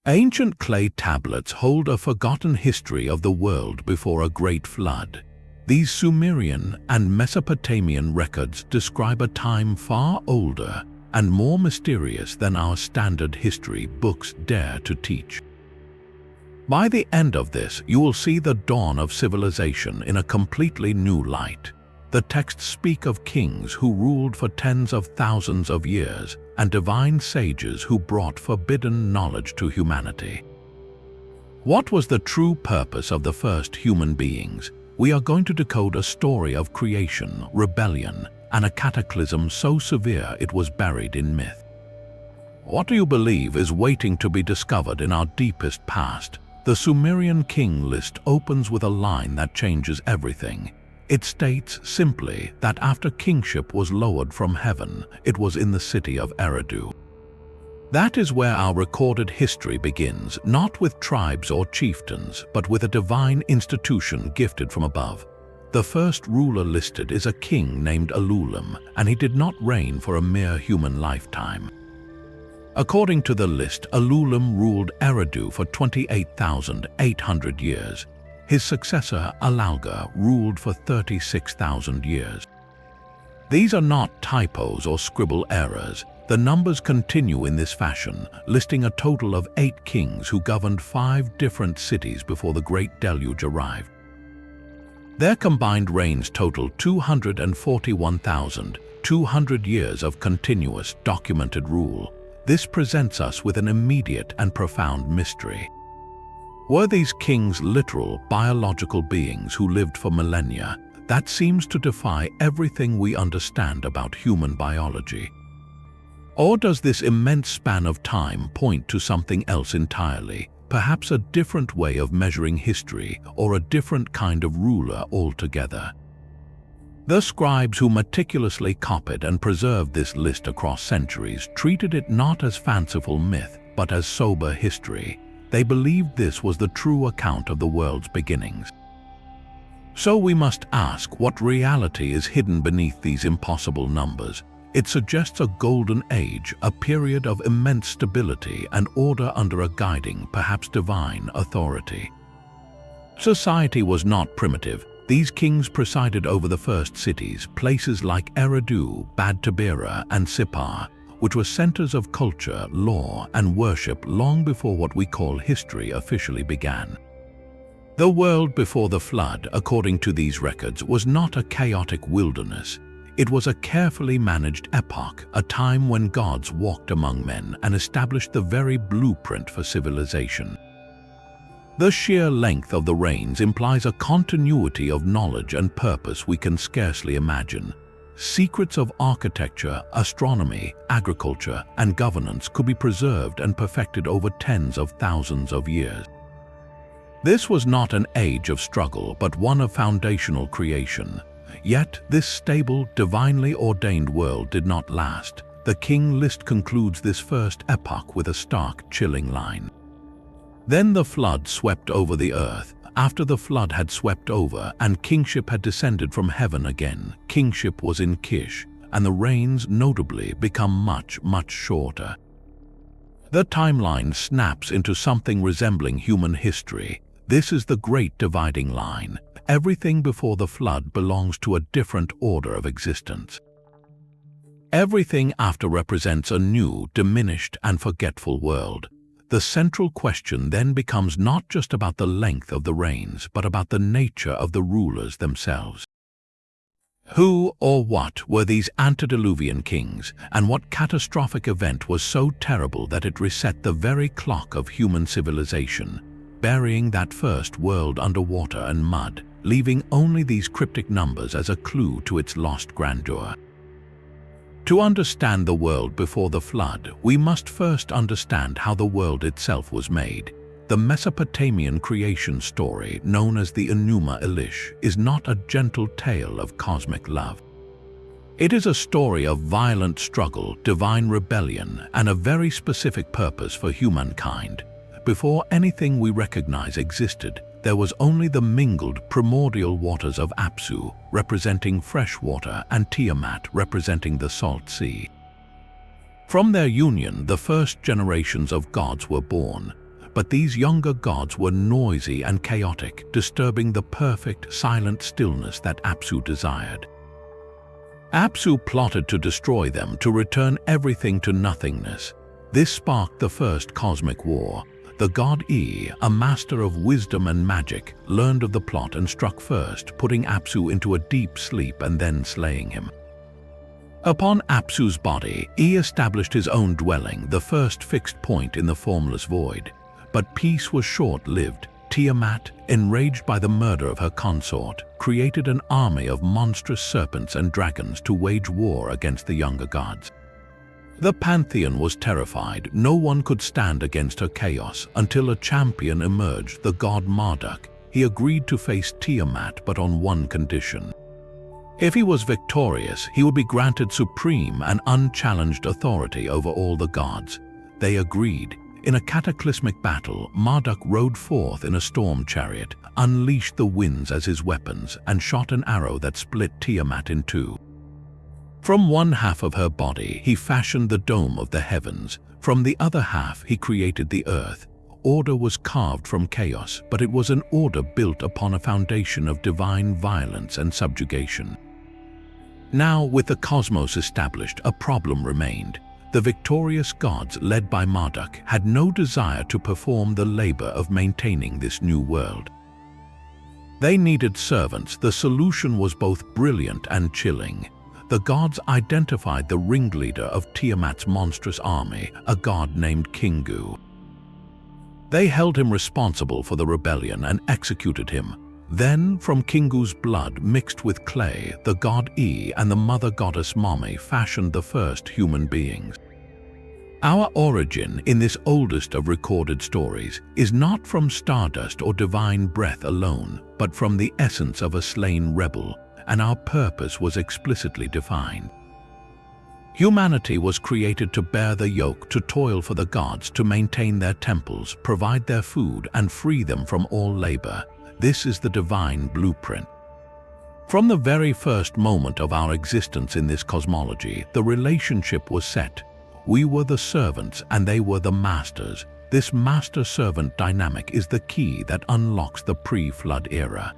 Ancient clay tablets hold a forgotten history of the world before a great flood. These Sumerian and Mesopotamian records describe a time far older and more mysterious than our standard history books dare to teach. By the end of this, you will see the dawn of civilization in a completely new light. The texts speak of kings who ruled for tens of thousands of years and divine sages who brought forbidden knowledge to humanity. What was the true purpose of the first human beings? We are going to decode a story of creation, rebellion, and a cataclysm so severe it was buried in myth. What do you believe is waiting to be discovered in our deepest past? The Sumerian King List opens with a line that changes everything. It states simply that after kingship was lowered from heaven, it was in the city of Eridu. That is where our recorded history begins, not with tribes or chieftains, but with a divine institution gifted from above. The first ruler listed is a king named Enlil, and he did not reign for a mere human lifetime. According to the list, Enlil ruled Eridu for 28,800 years. His successor, Akkadian, ruled for 36,000 years. These are not typos or scribble errors. The numbers continue in this fashion, listing a total of 8 kings who governed 5 different cities before the Great Deluge arrived. Their combined reigns totaled 241,200 years of continuous, documented rule. This presents us with an immediate and profound mystery. Were these kings literal, biological beings who lived for millennia? That seems to defy everything we understand about human biology. Or does this immense span of time point to something else entirely, perhaps a different way of measuring history or a different kind of ruler altogether? The scribes who meticulously copied and preserved this list across centuries treated it not as fanciful myth, but as sober history. They believed this was the true account of the world's beginnings. So we must ask, what reality is hidden beneath these impossible numbers? It suggests a golden age, a period of immense stability and order under a guiding, perhaps divine, authority. Society was not primitive. These kings presided over the first cities, places like Eridu, Bad-tibira, and Sippar, which were centers of culture, law, and worship long before what we call history officially began. The world before the flood, according to these records, was not a chaotic wilderness. It was a carefully managed epoch, a time when gods walked among men and established the very blueprint for civilization. The sheer length of the reigns implies a continuity of knowledge and purpose we can scarcely imagine. Secrets of architecture, astronomy, agriculture, and governance could be preserved and perfected over tens of thousands of years. This was not an age of struggle, but one of foundational creation. Yet, this stable, divinely ordained world did not last. The King List concludes this first epoch with a stark, chilling line. Then the flood swept over the earth. After the flood had swept over and kingship had descended from heaven again, kingship was in Kish, and the reigns notably become much shorter. The timeline snaps into something resembling human history. This is the great dividing line. Everything before the flood belongs to a different order of existence. Everything after represents a new, diminished, and forgetful world. The central question then becomes not just about the length of the reigns, but about the nature of the rulers themselves. Who or what were these antediluvian kings, and what catastrophic event was so terrible that it reset the very clock of human civilization, burying that first world under water and mud, leaving only these cryptic numbers as a clue to its lost grandeur? To understand the world before the flood, we must first understand how the world itself was made. The Mesopotamian creation story, known as the Enuma Elish, is not a gentle tale of cosmic love. It is a story of violent struggle, divine rebellion, and a very specific purpose for humankind. Before anything we recognize existed, there was only the mingled primordial waters of Apsu, representing fresh water, and Tiamat, representing the salt sea. From their union, the first generations of gods were born. but these younger gods were noisy and chaotic, disturbing the perfect, silent stillness that Apsu desired. Apsu plotted to destroy them, to return everything to nothingness. This sparked the first cosmic war. The god E, a master of wisdom and magic, learned of the plot and struck first, putting Apsu into a deep sleep and then slaying him. Upon Apsu's body, E established his own dwelling, the first fixed point in the formless void. But peace was short-lived. Tiamat, enraged by the murder of her consort, created an army of monstrous serpents and dragons to wage war against the younger gods. The pantheon was terrified. No one could stand against her chaos until a champion emerged, the god Marduk. He agreed to face Tiamat, but on one condition. If he was victorious, he would be granted supreme and unchallenged authority over all the gods. They agreed. In a cataclysmic battle, Marduk rode forth in a storm chariot, unleashed the winds as his weapons, and shot an arrow that split Tiamat in two. From one half of her body, he fashioned the dome of the heavens. From the other half, he created the earth. Order was carved from chaos, but it was an order built upon a foundation of divine violence and subjugation. Now, with the cosmos established, a problem remained. The victorious gods, led by Marduk, had no desire to perform the labor of maintaining this new world. They needed servants. The solution was both brilliant and chilling. The gods identified the ringleader of Tiamat's monstrous army, a god named Kingu. They held him responsible for the rebellion and executed him. Then, from Kingu's blood mixed with clay, the god E and the mother goddess Mami fashioned the first human beings. Our origin in this oldest of recorded stories is not from stardust or divine breath alone, but from the essence of a slain rebel, and our purpose was explicitly defined. Humanity was created to bear the yoke, to toil for the gods, to maintain their temples, provide their food, and free them from all labor. This is the divine blueprint. From the very first moment of our existence in this cosmology, the relationship was set. We were the servants and they were the masters. This master-servant dynamic is the key that unlocks the pre-flood era.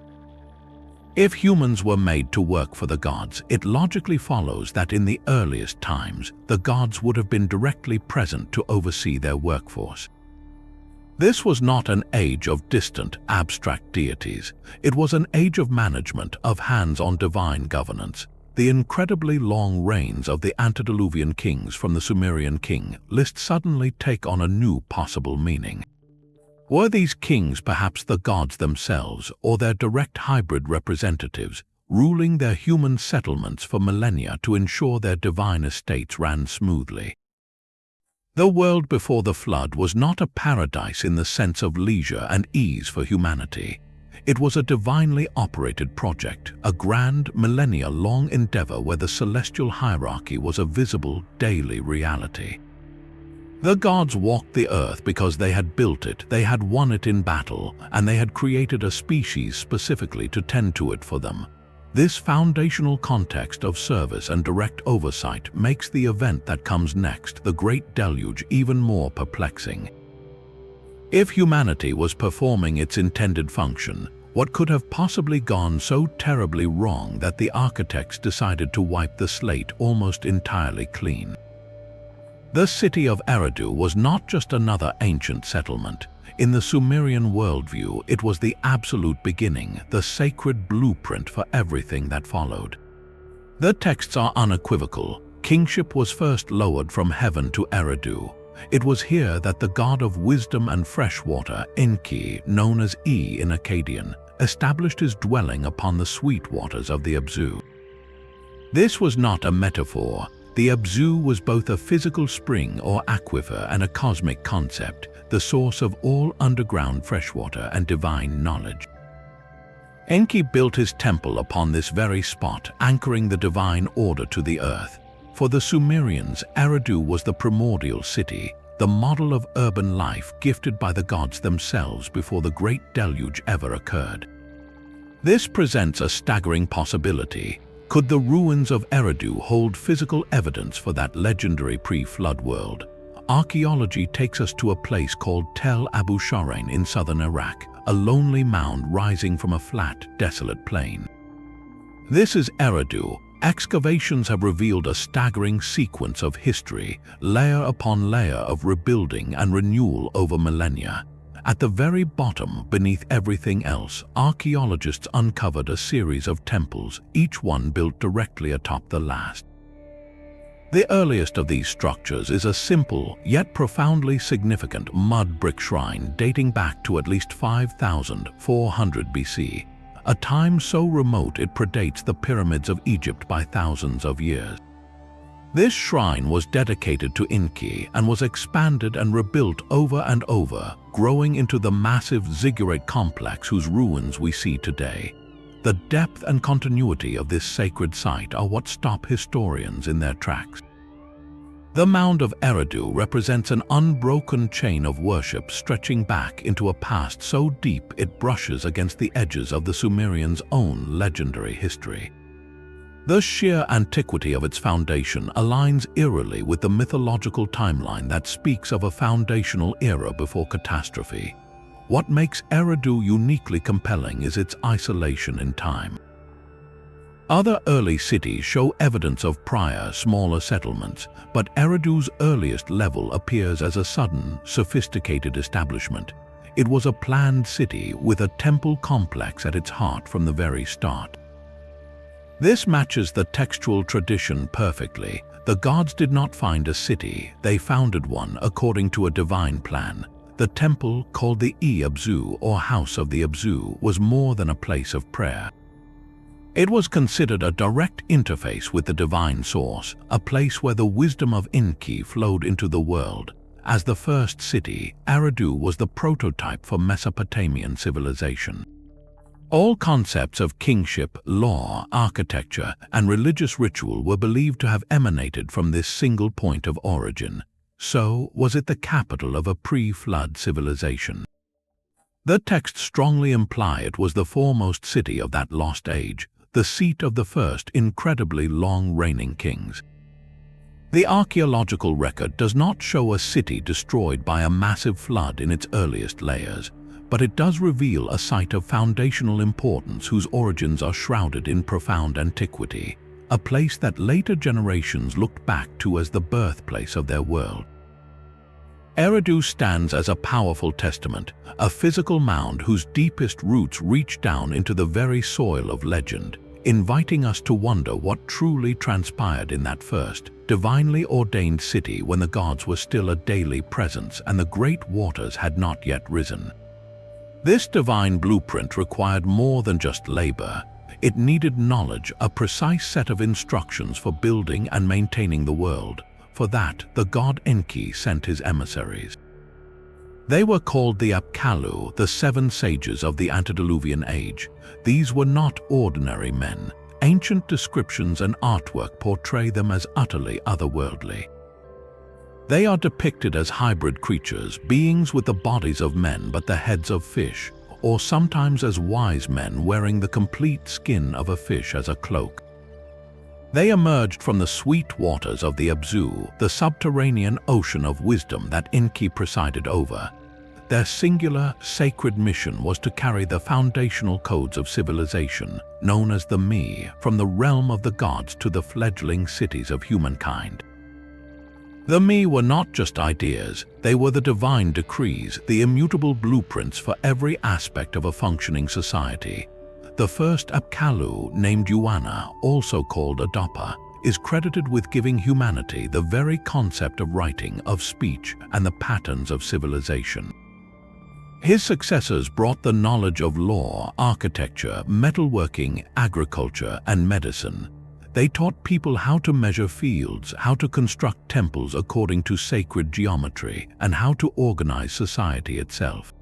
If humans were made to work for the gods, it logically follows that in the earliest times, the gods would have been directly present to oversee their workforce. This was not an age of distant, abstract deities. It was an age of management, of hands-on divine governance. The incredibly long reigns of the antediluvian kings from the Sumerian King List suddenly take on a new possible meaning. Were these kings perhaps the gods themselves, or their direct hybrid representatives, ruling their human settlements for millennia to ensure their divine estates ran smoothly? The world before the flood was not a paradise in the sense of leisure and ease for humanity. It was a divinely operated project, a grand, millennia-long endeavor where the celestial hierarchy was a visible, daily reality. The gods walked the earth because they had built it, they had won it in battle, and they had created a species specifically to tend to it for them. This foundational context of service and direct oversight makes the event that comes next, the Great Deluge, even more perplexing. If humanity was performing its intended function, what could have possibly gone so terribly wrong that the architects decided to wipe the slate almost entirely clean? The city of Eridu was not just another ancient settlement. In the Sumerian worldview, it was the absolute beginning, the sacred blueprint for everything that followed. The texts are unequivocal. Kingship was first lowered from heaven to Eridu. It was here that the god of wisdom and fresh water, Enki, known as E in Akkadian, established his dwelling upon the sweet waters of the Abzu. This was not a metaphor. The Abzu was both a physical spring or aquifer and a cosmic concept, the source of all underground freshwater and divine knowledge. Enki built his temple upon this very spot, anchoring the divine order to the earth. For the Sumerians, Eridu was the primordial city, the model of urban life gifted by the gods themselves before the Great Deluge ever occurred. This presents a staggering possibility. Could the ruins of Eridu hold physical evidence for that legendary pre-flood world? archaeology takes us to a place called Tel Abu Sharain in southern Iraq, a lonely mound rising from a flat, desolate plain. This is Eridu. Excavations have revealed a staggering sequence of history, layer upon layer of rebuilding and renewal over millennia. At the very bottom, beneath everything else, archaeologists uncovered a series of temples, each one built directly atop the last. The earliest of these structures is a simple, yet profoundly significant mud brick shrine dating back to at least 5,400 BC, a time so remote it predates the pyramids of Egypt by thousands of years. This shrine was dedicated to Enki and was expanded and rebuilt over and over, growing into the massive ziggurat complex whose ruins we see today. The depth and continuity of this sacred site are what stop historians in their tracks. The Mound of Eridu represents an unbroken chain of worship stretching back into a past so deep it brushes against the edges of the Sumerians' own legendary history. The sheer antiquity of its foundation aligns eerily with the mythological timeline that speaks of a foundational era before catastrophe. What makes Eridu uniquely compelling is its isolation in time. Other early cities show evidence of prior, smaller settlements, but Eridu's earliest level appears as a sudden, sophisticated establishment. It was a planned city with a temple complex at its heart from the very start. This matches the textual tradition perfectly. The gods did not find a city, they founded one according to a divine plan. The temple, called the Abzu or House of the Abzu, was more than a place of prayer. It was considered a direct interface with the divine source, a place where the wisdom of Enki flowed into the world. As the first city, Eridu was the prototype for Mesopotamian civilization. All concepts of kingship, law, architecture, and religious ritual were believed to have emanated from this single point of origin. So, was it the capital of a pre-flood civilization? The texts strongly imply it was the foremost city of that lost age, the seat of the first incredibly long reigning kings. The archaeological record does not show a city destroyed by a massive flood in its earliest layers, but it does reveal a site of foundational importance whose origins are shrouded in profound antiquity, a place that later generations looked back to as the birthplace of their world. Eridu stands as a powerful testament, a physical mound whose deepest roots reach down into the very soil of legend, inviting us to wonder what truly transpired in that first, divinely ordained city when the gods were still a daily presence and the great waters had not yet risen. This divine blueprint required more than just labor. It needed knowledge, a precise set of instructions for building and maintaining the world. For that, the god Enki sent his emissaries. They were called the Apkallu, the 7 sages of the antediluvian age. These were not ordinary men. Ancient descriptions and artwork portray them as utterly otherworldly. They are depicted as hybrid creatures, beings with the bodies of men but the heads of fish, or sometimes as wise men wearing the complete skin of a fish as a cloak. They emerged from the sweet waters of the Abzu, the subterranean ocean of wisdom that Enki presided over. Their singular, sacred mission was to carry the foundational codes of civilization, known as the Me, from the realm of the gods to the fledgling cities of humankind. The Me were not just ideas, they were the divine decrees, the immutable blueprints for every aspect of a functioning society. The first Apkallu, named Yuana, also called Adapa, is credited with giving humanity the very concept of writing, of speech, and the patterns of civilization. His successors brought the knowledge of law, architecture, metalworking, agriculture, and medicine. They taught people how to measure fields, how to construct temples according to sacred geometry, and how to organize society itself.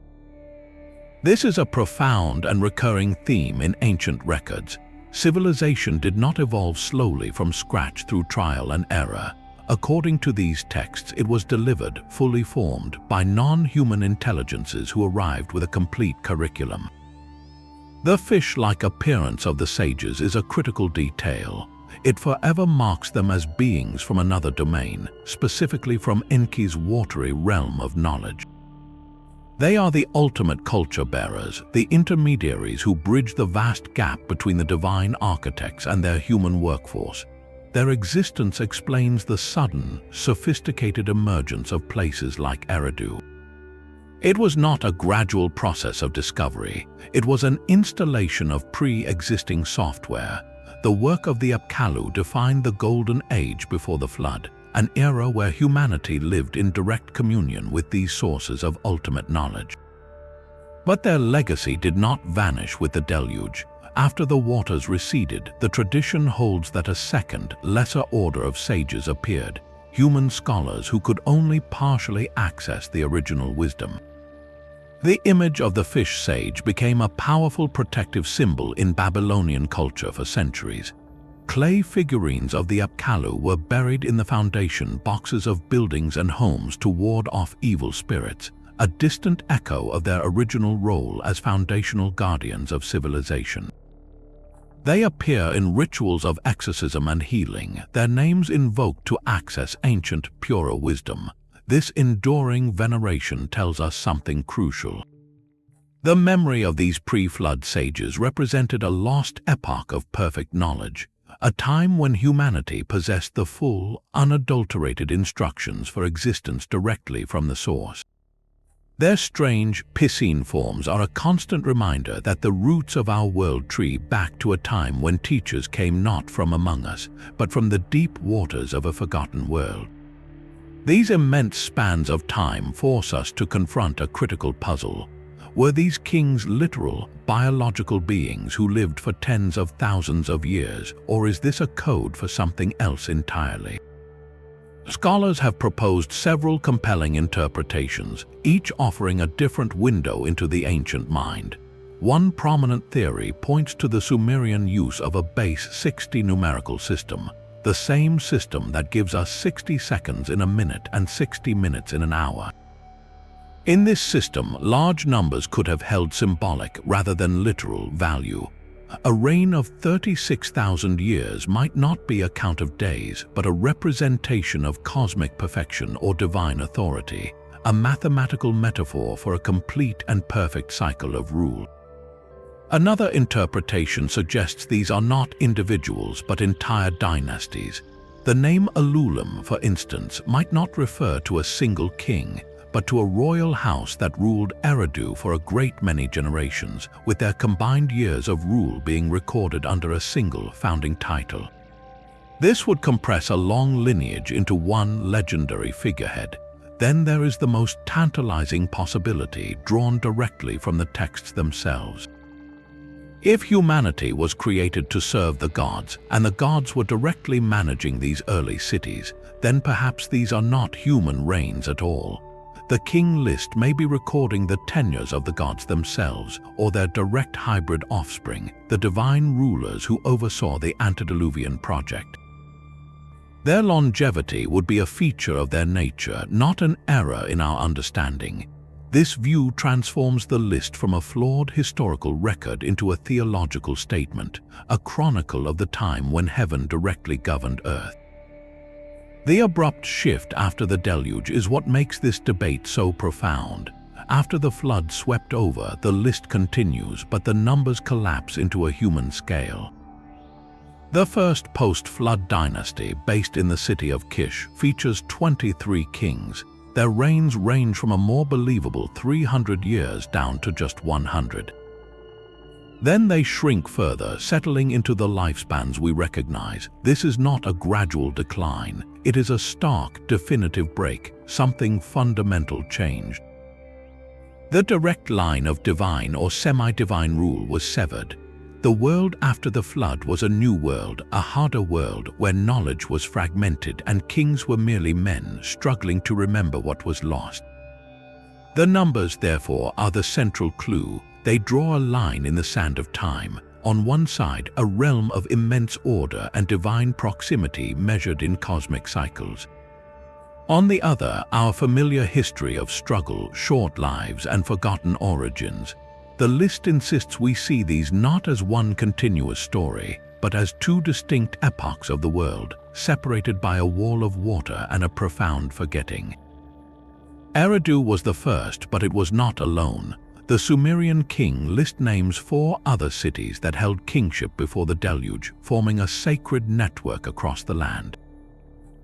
This is a profound and recurring theme in ancient records. Civilization did not evolve slowly from scratch through trial and error. According to these texts, it was delivered, fully formed, by non-human intelligences who arrived with a complete curriculum. The fish-like appearance of the sages is a critical detail. It forever marks them as beings from another domain, specifically from Enki's watery realm of knowledge. They are the ultimate culture bearers, the intermediaries who bridge the vast gap between the divine architects and their human workforce. Their existence explains the sudden, sophisticated emergence of places like Eridu. It was not a gradual process of discovery, it was an installation of pre-existing software. The work of the Apkallu defined the golden age before the flood, an era where humanity lived in direct communion with these sources of ultimate knowledge. But their legacy did not vanish with the deluge. After the waters receded, the tradition holds that a second, lesser order of sages appeared, human scholars who could only partially access the original wisdom. The image of the fish sage became a powerful protective symbol in Babylonian culture for centuries. Clay figurines of the Apkallu were buried in the foundation boxes of buildings and homes to ward off evil spirits, a distant echo of their original role as foundational guardians of civilization. They appear in rituals of exorcism and healing, their names invoked to access ancient, purer wisdom. This enduring veneration tells us something crucial. The memory of these pre-flood sages represented a lost epoch of perfect knowledge, a time when humanity possessed the full, unadulterated instructions for existence directly from the source. Their strange, piscine forms are a constant reminder that the roots of our world tree back to a time when teachers came not from among us, but from the deep waters of a forgotten world. These immense spans of time force us to confront a critical puzzle. Were these kings literal, biological beings who lived for tens of thousands of years, or is this a code for something else entirely? Scholars have proposed several compelling interpretations, each offering a different window into the ancient mind. One prominent theory points to the Sumerian use of a base 60 numerical system, the same system that gives us 60 seconds in a minute and 60 minutes in an hour. In this system, large numbers could have held symbolic rather than literal value. A reign of 36,000 years might not be a count of days, but a representation of cosmic perfection or divine authority, a mathematical metaphor for a complete and perfect cycle of rule. Another interpretation suggests these are not individuals but entire dynasties. The name Ululim, for instance, might not refer to a single king, but to a royal house that ruled Eridu for a great many generations, with their combined years of rule being recorded under a single founding title. This would compress a long lineage into one legendary figurehead. Then there is the most tantalizing possibility drawn directly from the texts themselves. If humanity was created to serve the gods, and the gods were directly managing these early cities, then perhaps these are not human reigns at all. The King List may be recording the tenures of the gods themselves, or their direct hybrid offspring, the divine rulers who oversaw the antediluvian project. Their longevity would be a feature of their nature, not an error in our understanding. This view transforms the list from a flawed historical record into a theological statement, a chronicle of the time when heaven directly governed earth. The abrupt shift after the deluge is what makes this debate so profound. After the flood swept over, the list continues, but the numbers collapse into a human scale. The first post-flood dynasty, based in the city of Kish, features 23 kings. Their reigns range from a more believable 300 years down to just 100. Then they shrink further, settling into the lifespans we recognize. This is not a gradual decline. It is a stark, definitive break. Something fundamental changed. The direct line of divine or semi-divine rule was severed. The world after the flood was a new world, a harder world where knowledge was fragmented and kings were merely men struggling to remember what was lost. The numbers, therefore, are the central clue. They draw a line in the sand of time. On one side, a realm of immense order and divine proximity measured in cosmic cycles. On the other, our familiar history of struggle, short lives, and forgotten origins. The list insists we see these not as one continuous story, but as two distinct epochs of the world, separated by a wall of water and a profound forgetting. Eridu was the first, but it was not alone. The Sumerian King List names 4 other cities that held kingship before the Deluge, forming a sacred network across the land.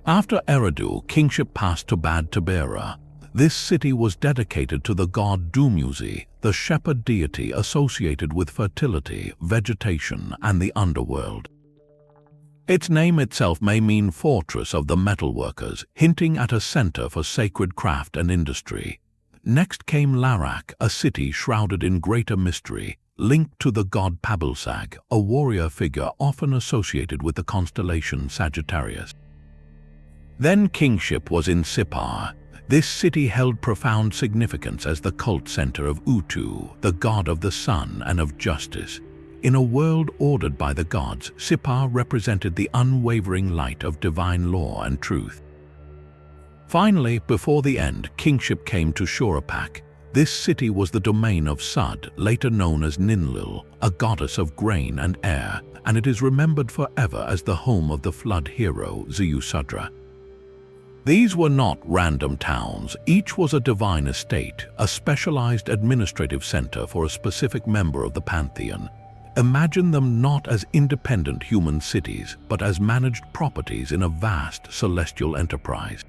After Eridu, kingship passed to Bad-tibira. This city was dedicated to the god Dumuzi, the shepherd deity associated with fertility, vegetation, and the underworld. Its name itself may mean fortress of the metalworkers, hinting at a center for sacred craft and industry. Next came Larak, a city shrouded in greater mystery, linked to the god Pabilsag, a warrior figure often associated with the constellation Sagittarius. Then kingship was in Sippar. This city held profound significance as the cult center of Utu, the god of the sun and of justice. In a world ordered by the gods, Sippar represented the unwavering light of divine law and truth. Finally, before the end, kingship came to Shuruppak. This city was the domain of Sud, later known as Enlil, a goddess of grain and air, and it is remembered forever as the home of the flood hero Ziusudra. These were not random towns. Each was a divine estate, a specialized administrative center for a specific member of the pantheon. Imagine them not as independent human cities, but as managed properties in a vast celestial enterprise.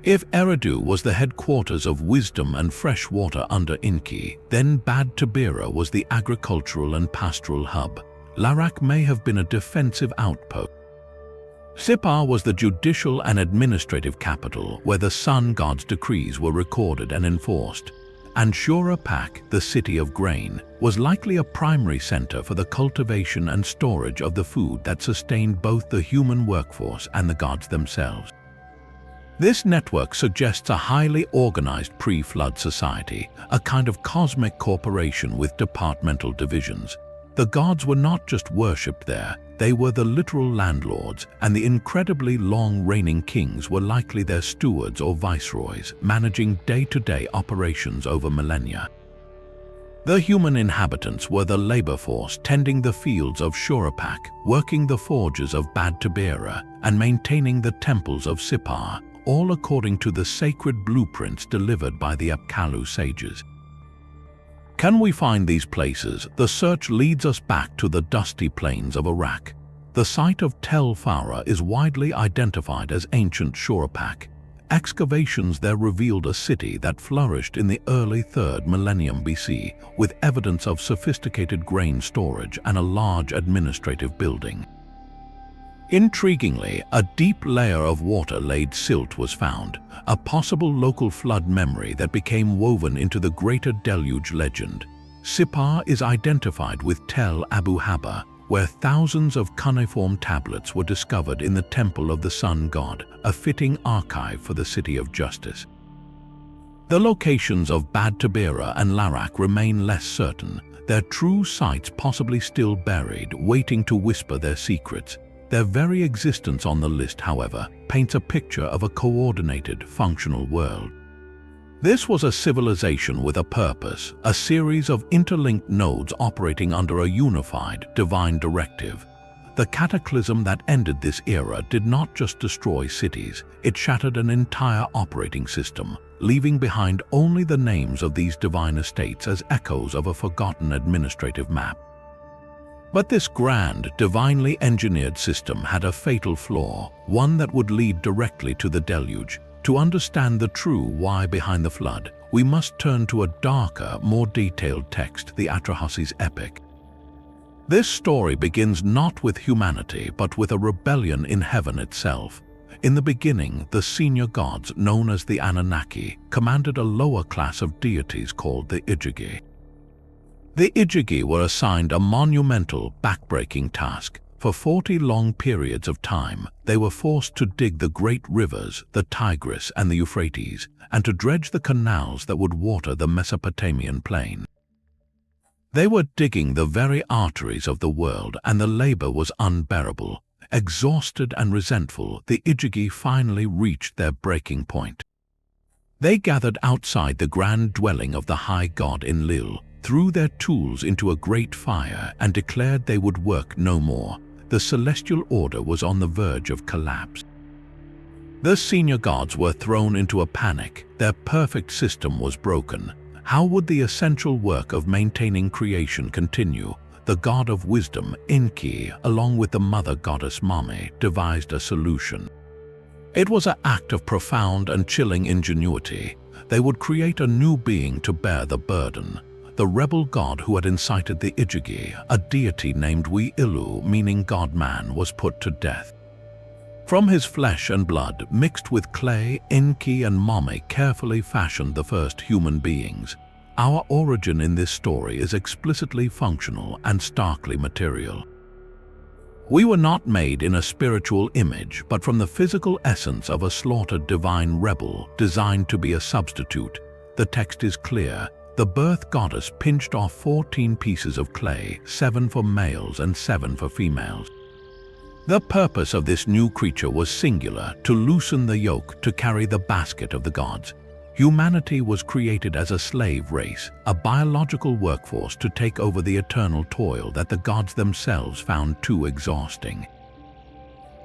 If Eridu was the headquarters of wisdom and fresh water under Enki, then Bad-tibira was the agricultural and pastoral hub. Larak may have been a defensive outpost. Sippar was the judicial and administrative capital, where the sun god's decrees were recorded and enforced. And Shuruppak, the city of grain, was likely a primary center for the cultivation and storage of the food that sustained both the human workforce and the gods themselves. This network suggests a highly organized pre-flood society, a kind of cosmic corporation with departmental divisions. The gods were not just worshipped there, they were the literal landlords, and the incredibly long reigning kings were likely their stewards or viceroys, managing day-to-day operations over millennia. The human inhabitants were the labor force tending the fields of Shuruppak, working the forges of Bad-tibira, and maintaining the temples of Sippar, all according to the sacred blueprints delivered by the Akkadian sages. Can we find these places? The search leads us back to the dusty plains of Iraq. The site of Tel Farah is widely identified as ancient Shuruppak. Excavations there revealed a city that flourished in the early 3rd millennium BC, with evidence of sophisticated grain storage and a large administrative building. Intriguingly, a deep layer of water-laid silt was found, a possible local flood memory that became woven into the greater Deluge legend. Sippar is identified with Tel Abu Haba, where thousands of cuneiform tablets were discovered in the temple of the sun god, a fitting archive for the city of justice. The locations of Bad-tibira and Larak remain less certain, their true sites possibly still buried, waiting to whisper their secrets. Their very existence on the list, however, paints a picture of a coordinated, functional world. This was a civilization with a purpose, a series of interlinked nodes operating under a unified, divine directive. The cataclysm that ended this era did not just destroy cities, it shattered an entire operating system, leaving behind only the names of these divine estates as echoes of a forgotten administrative map. But this grand, divinely engineered system had a fatal flaw, one that would lead directly to the Deluge. To understand the true why behind the flood, we must turn to a darker, more detailed text, the Atrahasis epic. This story begins not with humanity, but with a rebellion in heaven itself. In the beginning, the senior gods, known as the Anunnaki, commanded a lower class of deities called the Igigi. The Igigi were assigned a monumental, backbreaking task. For 40 long periods of time, they were forced to dig the great rivers, the Tigris and the Euphrates, and to dredge the canals that would water the Mesopotamian plain. They were digging the very arteries of the world, and the labor was unbearable. Exhausted and resentful, the Igigi finally reached their breaking point. They gathered outside the grand dwelling of the high god Enlil, threw their tools into a great fire and declared they would work no more. The celestial order was on the verge of collapse. The senior gods were thrown into a panic. Their perfect system was broken. How would the essential work of maintaining creation continue? The god of wisdom, Enki, along with the mother goddess Mame, devised a solution. It was an act of profound and chilling ingenuity. They would create a new being to bear the burden. The rebel god who had incited the Ijigi, a deity named Ilu, meaning God-man, was put to death. From his flesh and blood, mixed with clay, Enki and Mame carefully fashioned the first human beings. Our origin in this story is explicitly functional and starkly material. We were not made in a spiritual image, but from the physical essence of a slaughtered divine rebel designed to be a substitute. The text is clear. The birth goddess pinched off 14 pieces of clay, 7 for males and 7 for females. The purpose of this new creature was singular: to loosen the yoke, to carry the basket of the gods. Humanity was created as a slave race, a biological workforce to take over the eternal toil that the gods themselves found too exhausting.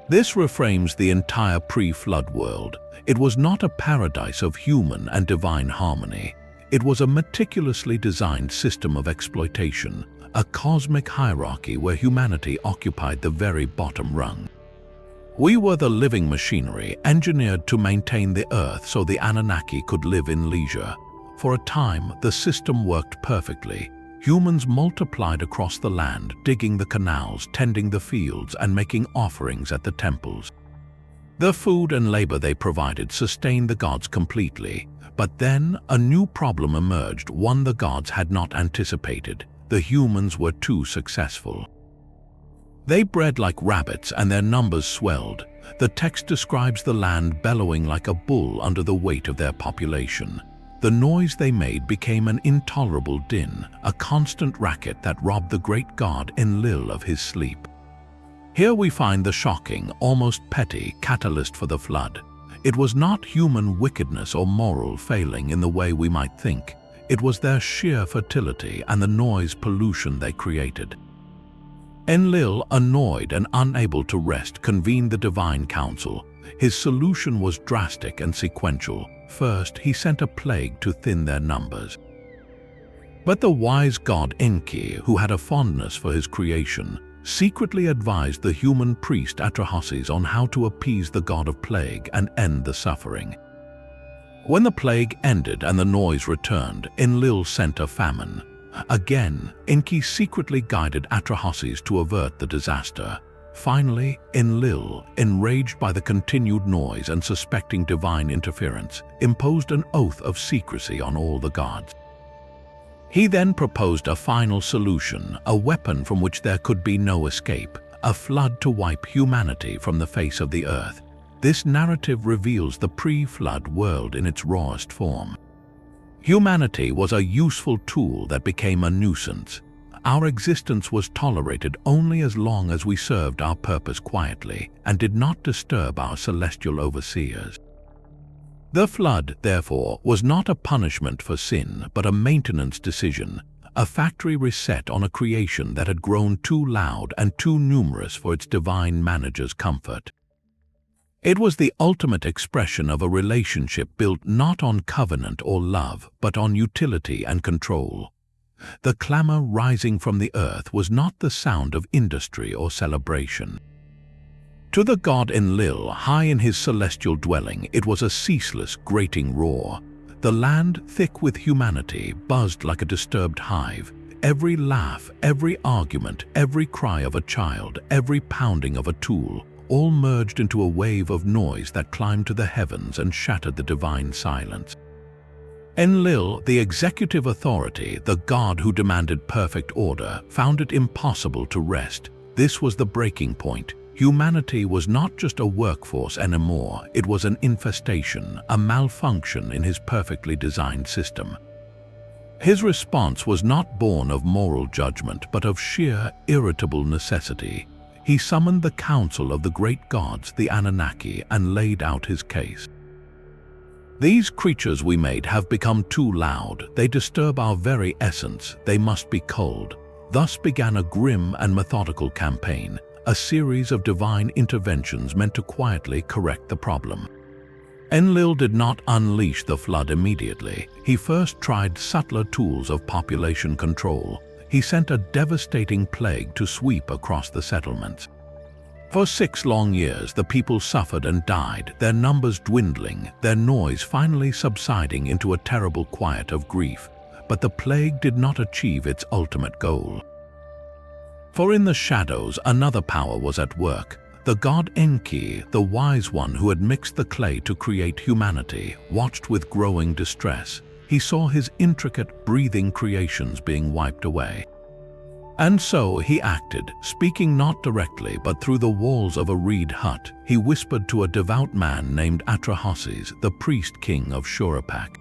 This reframes the entire pre-flood world. It was not a paradise of human and divine harmony. It was a meticulously designed system of exploitation, a cosmic hierarchy where humanity occupied the very bottom rung. We were the living machinery engineered to maintain the earth so the Anunnaki could live in leisure. For a time, the system worked perfectly. Humans multiplied across the land, digging the canals, tending the fields, and making offerings at the temples. The food and labor they provided sustained the gods completely. But then a new problem emerged, one the gods had not anticipated. The humans were too successful. They bred like rabbits and their numbers swelled. The text describes the land bellowing like a bull under the weight of their population. The noise they made became an intolerable din, a constant racket that robbed the great god Enlil of his sleep. Here we find the shocking, almost petty catalyst for the flood. It was not human wickedness or moral failing in the way we might think. It was their sheer fertility and the noise pollution they created. Enlil, annoyed and unable to rest, convened the divine council. His solution was drastic and sequential. First, he sent a plague to thin their numbers. But the wise god Enki, who had a fondness for his creation, secretly advised the human priest Atrahasis on how to appease the god of plague and end the suffering. When the plague ended and the noise returned, Enlil sent a famine. Again, Enki secretly guided Atrahasis to avert the disaster. Finally, Enlil, enraged by the continued noise and suspecting divine interference, imposed an oath of secrecy on all the gods. He then proposed a final solution, a weapon from which there could be no escape, a flood to wipe humanity from the face of the earth. This narrative reveals the pre-flood world in its rawest form. Humanity was a useful tool that became a nuisance. Our existence was tolerated only as long as we served our purpose quietly and did not disturb our celestial overseers. The flood, therefore, was not a punishment for sin, but a maintenance decision, a factory reset on a creation that had grown too loud and too numerous for its divine manager's comfort. It was the ultimate expression of a relationship built not on covenant or love, but on utility and control. The clamor rising from the earth was not the sound of industry or celebration. To the god Enlil, high in his celestial dwelling, it was a ceaseless, grating roar. The land, thick with humanity, buzzed like a disturbed hive. Every laugh, every argument, every cry of a child, every pounding of a tool, all merged into a wave of noise that climbed to the heavens and shattered the divine silence. Enlil, the executive authority, the god who demanded perfect order, found it impossible to rest. This was the breaking point. Humanity was not just a workforce anymore, it was an infestation, a malfunction in his perfectly designed system. His response was not born of moral judgment, but of sheer, irritable necessity. He summoned the council of the great gods, the Anunnaki, and laid out his case. These creatures we made have become too loud. They disturb our very essence. They must be culled. Thus began a grim and methodical campaign, a series of divine interventions meant to quietly correct the problem. Enlil did not unleash the flood immediately. He first tried subtler tools of population control. He sent a devastating plague to sweep across the settlements. For 6 long years, the people suffered and died, their numbers dwindling, their noise finally subsiding into a terrible quiet of grief. But the plague did not achieve its ultimate goal. For in the shadows, another power was at work. The god Enki, the wise one who had mixed the clay to create humanity, watched with growing distress. He saw his intricate, breathing creations being wiped away. And so he acted, speaking not directly but through the walls of a reed hut. He whispered to a devout man named Atrahasis, the priest king of Shuruppak.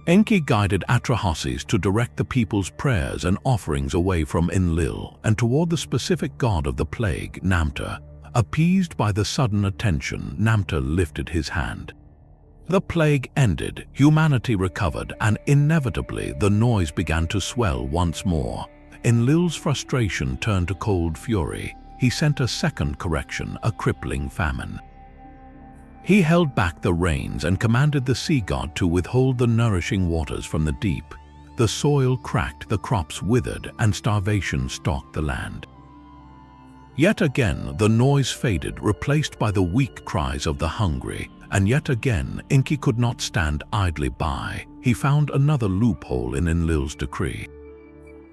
Enki guided Atrahasis to direct the people's prayers and offerings away from Enlil and toward the specific god of the plague, Namtar. Appeased by the sudden attention, Namtar lifted his hand. The plague ended, humanity recovered, and inevitably the noise began to swell once more. Enlil's frustration turned to cold fury. He sent a second correction, a crippling famine. He held back the rains and commanded the sea god to withhold the nourishing waters from the deep. The soil cracked, the crops withered, and starvation stalked the land. Yet again the noise faded, replaced by the weak cries of the hungry. And yet again Enki could not stand idly by. He found another loophole in Enlil's decree.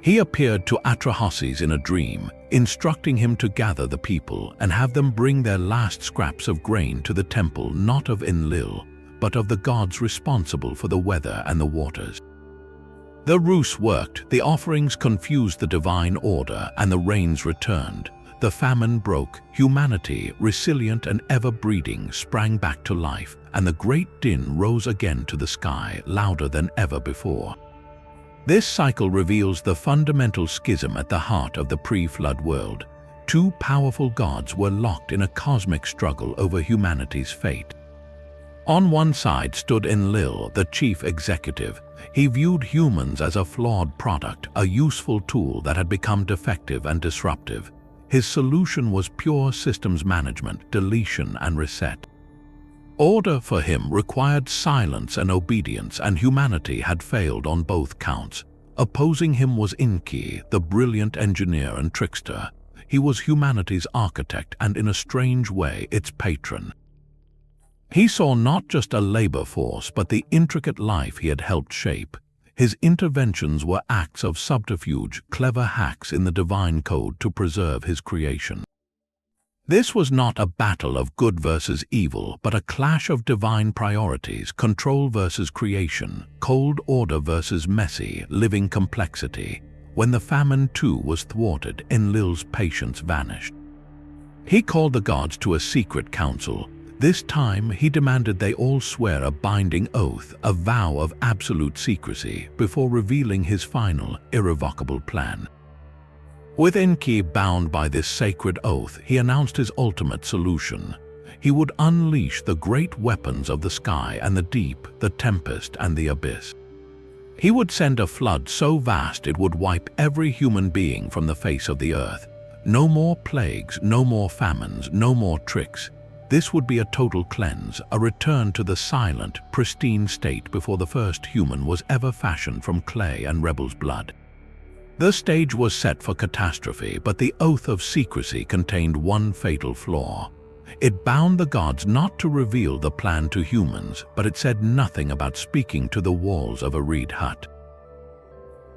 He appeared to Atrahasis in a dream, instructing him to gather the people and have them bring their last scraps of grain to the temple, not of Enlil, but of the gods responsible for the weather and the waters. The ruse worked, the offerings confused the divine order, and the rains returned. The famine broke, humanity, resilient and ever-breeding, sprang back to life, and the great din rose again to the sky, louder than ever before. This cycle reveals the fundamental schism at the heart of the pre-flood world. 2 powerful gods were locked in a cosmic struggle over humanity's fate. On one side stood Enlil, the chief executive. He viewed humans as a flawed product, a useful tool that had become defective and disruptive. His solution was pure systems management, deletion and reset. Order for him required silence and obedience, and humanity had failed on both counts. Opposing him was Enki, the brilliant engineer and trickster. He was humanity's architect and, in a strange way, its patron. He saw not just a labor force, but the intricate life he had helped shape. His interventions were acts of subterfuge, clever hacks in the divine code to preserve his creation. This was not a battle of good versus evil, but a clash of divine priorities, control versus creation, cold order versus messy, living complexity. When the famine too was thwarted, Enlil's patience vanished. He called the gods to a secret council. This time he demanded they all swear a binding oath, a vow of absolute secrecy, before revealing his final, irrevocable plan. With Enki bound by this sacred oath, he announced his ultimate solution. He would unleash the great weapons of the sky and the deep, the tempest and the abyss. He would send a flood so vast it would wipe every human being from the face of the earth. No more plagues, no more famines, no more tricks. This would be a total cleanse, a return to the silent, pristine state before the first human was ever fashioned from clay and rebel's blood. The stage was set for catastrophe, but the oath of secrecy contained one fatal flaw. It bound the gods not to reveal the plan to humans, but it said nothing about speaking to the walls of a reed hut.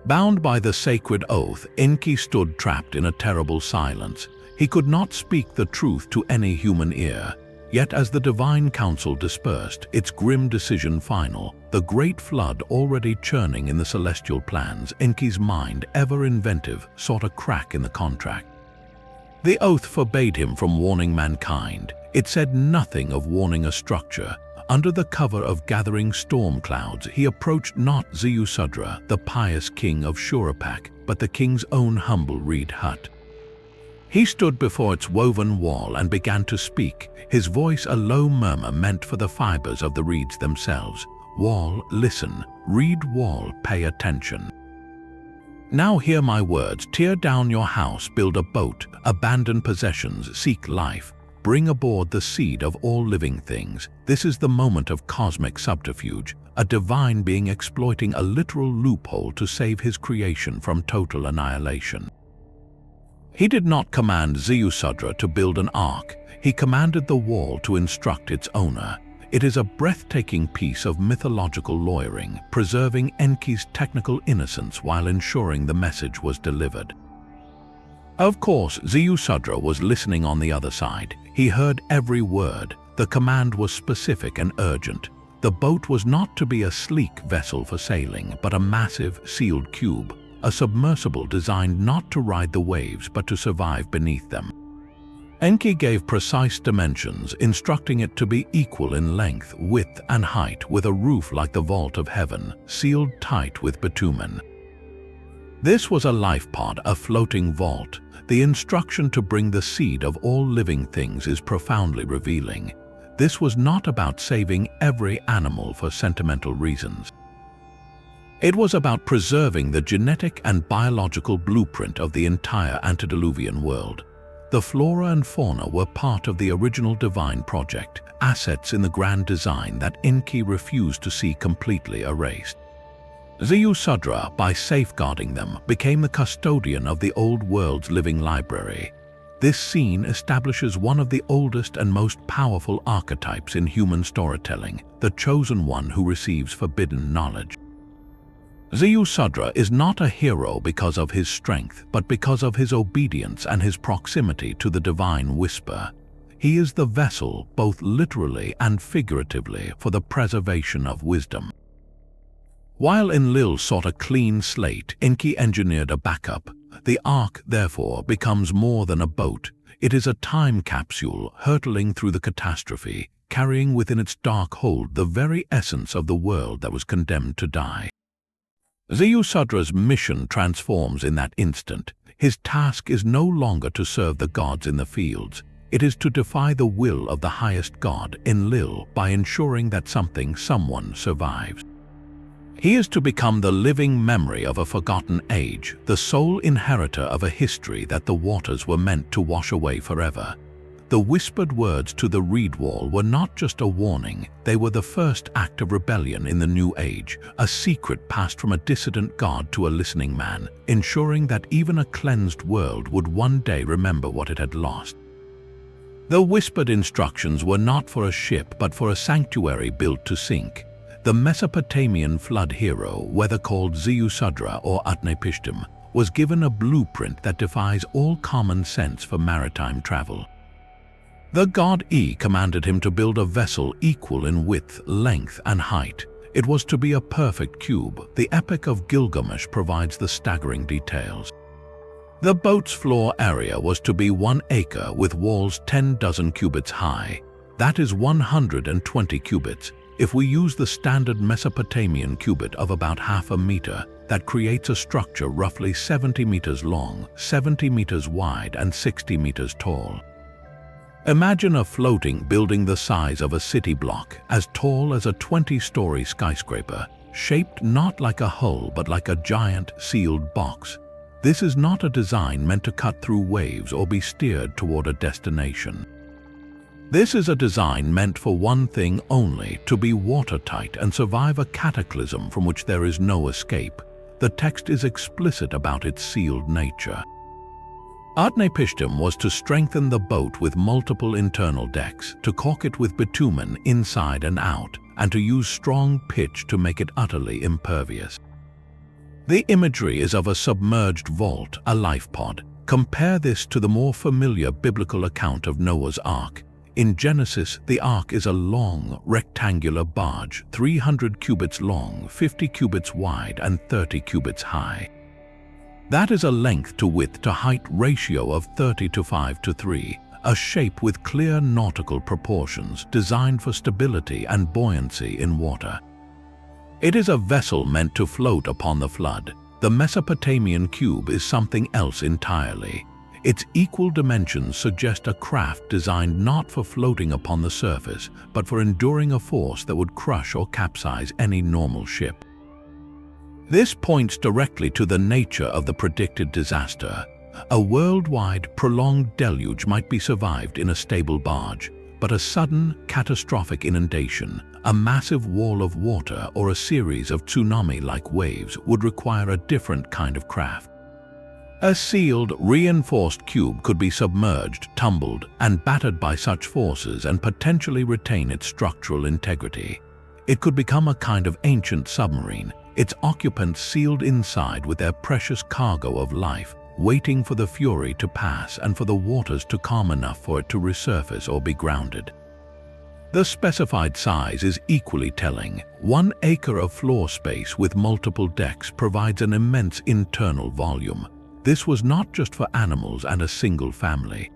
Bound by the sacred oath, Enki stood trapped in a terrible silence. He could not speak the truth to any human ear. Yet as the divine council dispersed, its grim decision final, the great flood already churning in the celestial plans, Enki's mind, ever inventive, sought a crack in the contract. The oath forbade him from warning mankind. It said nothing of warning a structure. Under the cover of gathering storm clouds, he approached not Ziusudra, the pious king of Shuruppak, but the king's own humble reed hut. He stood before its woven wall and began to speak, his voice a low murmur meant for the fibers of the reeds themselves. Wall, listen. Reed, wall, pay attention. Now hear my words. Tear down your house, build a boat, abandon possessions, seek life. Bring aboard the seed of all living things. This is the moment of cosmic subterfuge, a divine being exploiting a literal loophole to save his creation from total annihilation. He did not command Ziusudra to build an ark. He commanded the wall to instruct its owner. It is a breathtaking piece of mythological lawyering, preserving Enki's technical innocence while ensuring the message was delivered. Of course, Ziusudra was listening on the other side. He heard every word. The command was specific and urgent. The boat was not to be a sleek vessel for sailing, but a massive, sealed cube, a submersible designed not to ride the waves but to survive beneath them. Enki gave precise dimensions, instructing it to be equal in length, width, and height, with a roof like the vault of heaven, sealed tight with bitumen. This was a life pod, a floating vault. The instruction to bring the seed of all living things is profoundly revealing. This was not about saving every animal for sentimental reasons. It was about preserving the genetic and biological blueprint of the entire antediluvian world. The flora and fauna were part of the original divine project, assets in the grand design that Enki refused to see completely erased. Ziusudra, by safeguarding them, became the custodian of the old world's living library. This scene establishes one of the oldest and most powerful archetypes in human storytelling, the chosen one who receives forbidden knowledge. Ziusudra is not a hero because of his strength, but because of his obedience and his proximity to the divine whisper. He is the vessel, both literally and figuratively, for the preservation of wisdom. While Enlil sought a clean slate, Enki engineered a backup. The ark, therefore, becomes more than a boat. It is a time capsule hurtling through the catastrophe, carrying within its dark hold the very essence of the world that was condemned to die. Ziusudra's mission transforms in that instant. His task is no longer to serve the gods in the fields. It is to defy the will of the highest god, Enlil, by ensuring that someone survives. He is to become the living memory of a forgotten age, the sole inheritor of a history that the waters were meant to wash away forever. The whispered words to the reed wall were not just a warning, they were the first act of rebellion in the new age, a secret passed from a dissident god to a listening man, ensuring that even a cleansed world would one day remember what it had lost. The whispered instructions were not for a ship but for a sanctuary built to sink. The Mesopotamian flood hero, whether called Ziusudra or Utnapishtim, was given a blueprint that defies all common sense for maritime travel. The god E commanded him to build a vessel equal in width, length, and height. It was to be a perfect cube. The Epic of Gilgamesh provides the staggering details. The boat's floor area was to be 1 acre with walls 10 dozen cubits high. That is 120 cubits. If we use the standard Mesopotamian cubit of about half a meter, that creates a structure roughly 70 meters long, 70 meters wide, and 60 meters tall. Imagine a floating building the size of a city block, as tall as a 20-story skyscraper, shaped not like a hull but like a giant sealed box. This is not a design meant to cut through waves or be steered toward a destination. This is a design meant for one thing only, to be watertight and survive a cataclysm from which there is no escape. The text is explicit about its sealed nature. Utnapishtim was to strengthen the boat with multiple internal decks, to caulk it with bitumen inside and out, and to use strong pitch to make it utterly impervious. The imagery is of a submerged vault, a life pod. Compare this to the more familiar biblical account of Noah's Ark. In Genesis, the ark is a long, rectangular barge, 300 cubits long, 50 cubits wide, and 30 cubits high. That is a length to width to height ratio of 30 to 5 to 3, a shape with clear nautical proportions designed for stability and buoyancy in water. It is a vessel meant to float upon the flood. The Mesopotamian cube is something else entirely. Its equal dimensions suggest a craft designed not for floating upon the surface, but for enduring a force that would crush or capsize any normal ship. This points directly to the nature of the predicted disaster. A worldwide, prolonged deluge might be survived in a stable barge, but a sudden, catastrophic inundation, a massive wall of water, or a series of tsunami-like waves would require a different kind of craft. A sealed, reinforced cube could be submerged, tumbled, and battered by such forces and potentially retain its structural integrity. It could become a kind of ancient submarine, its occupants sealed inside with their precious cargo of life, waiting for the fury to pass and for the waters to calm enough for it to resurface or be grounded. The specified size is equally telling. 1 acre of floor space with multiple decks provides an immense internal volume. This was not just for animals and a single family.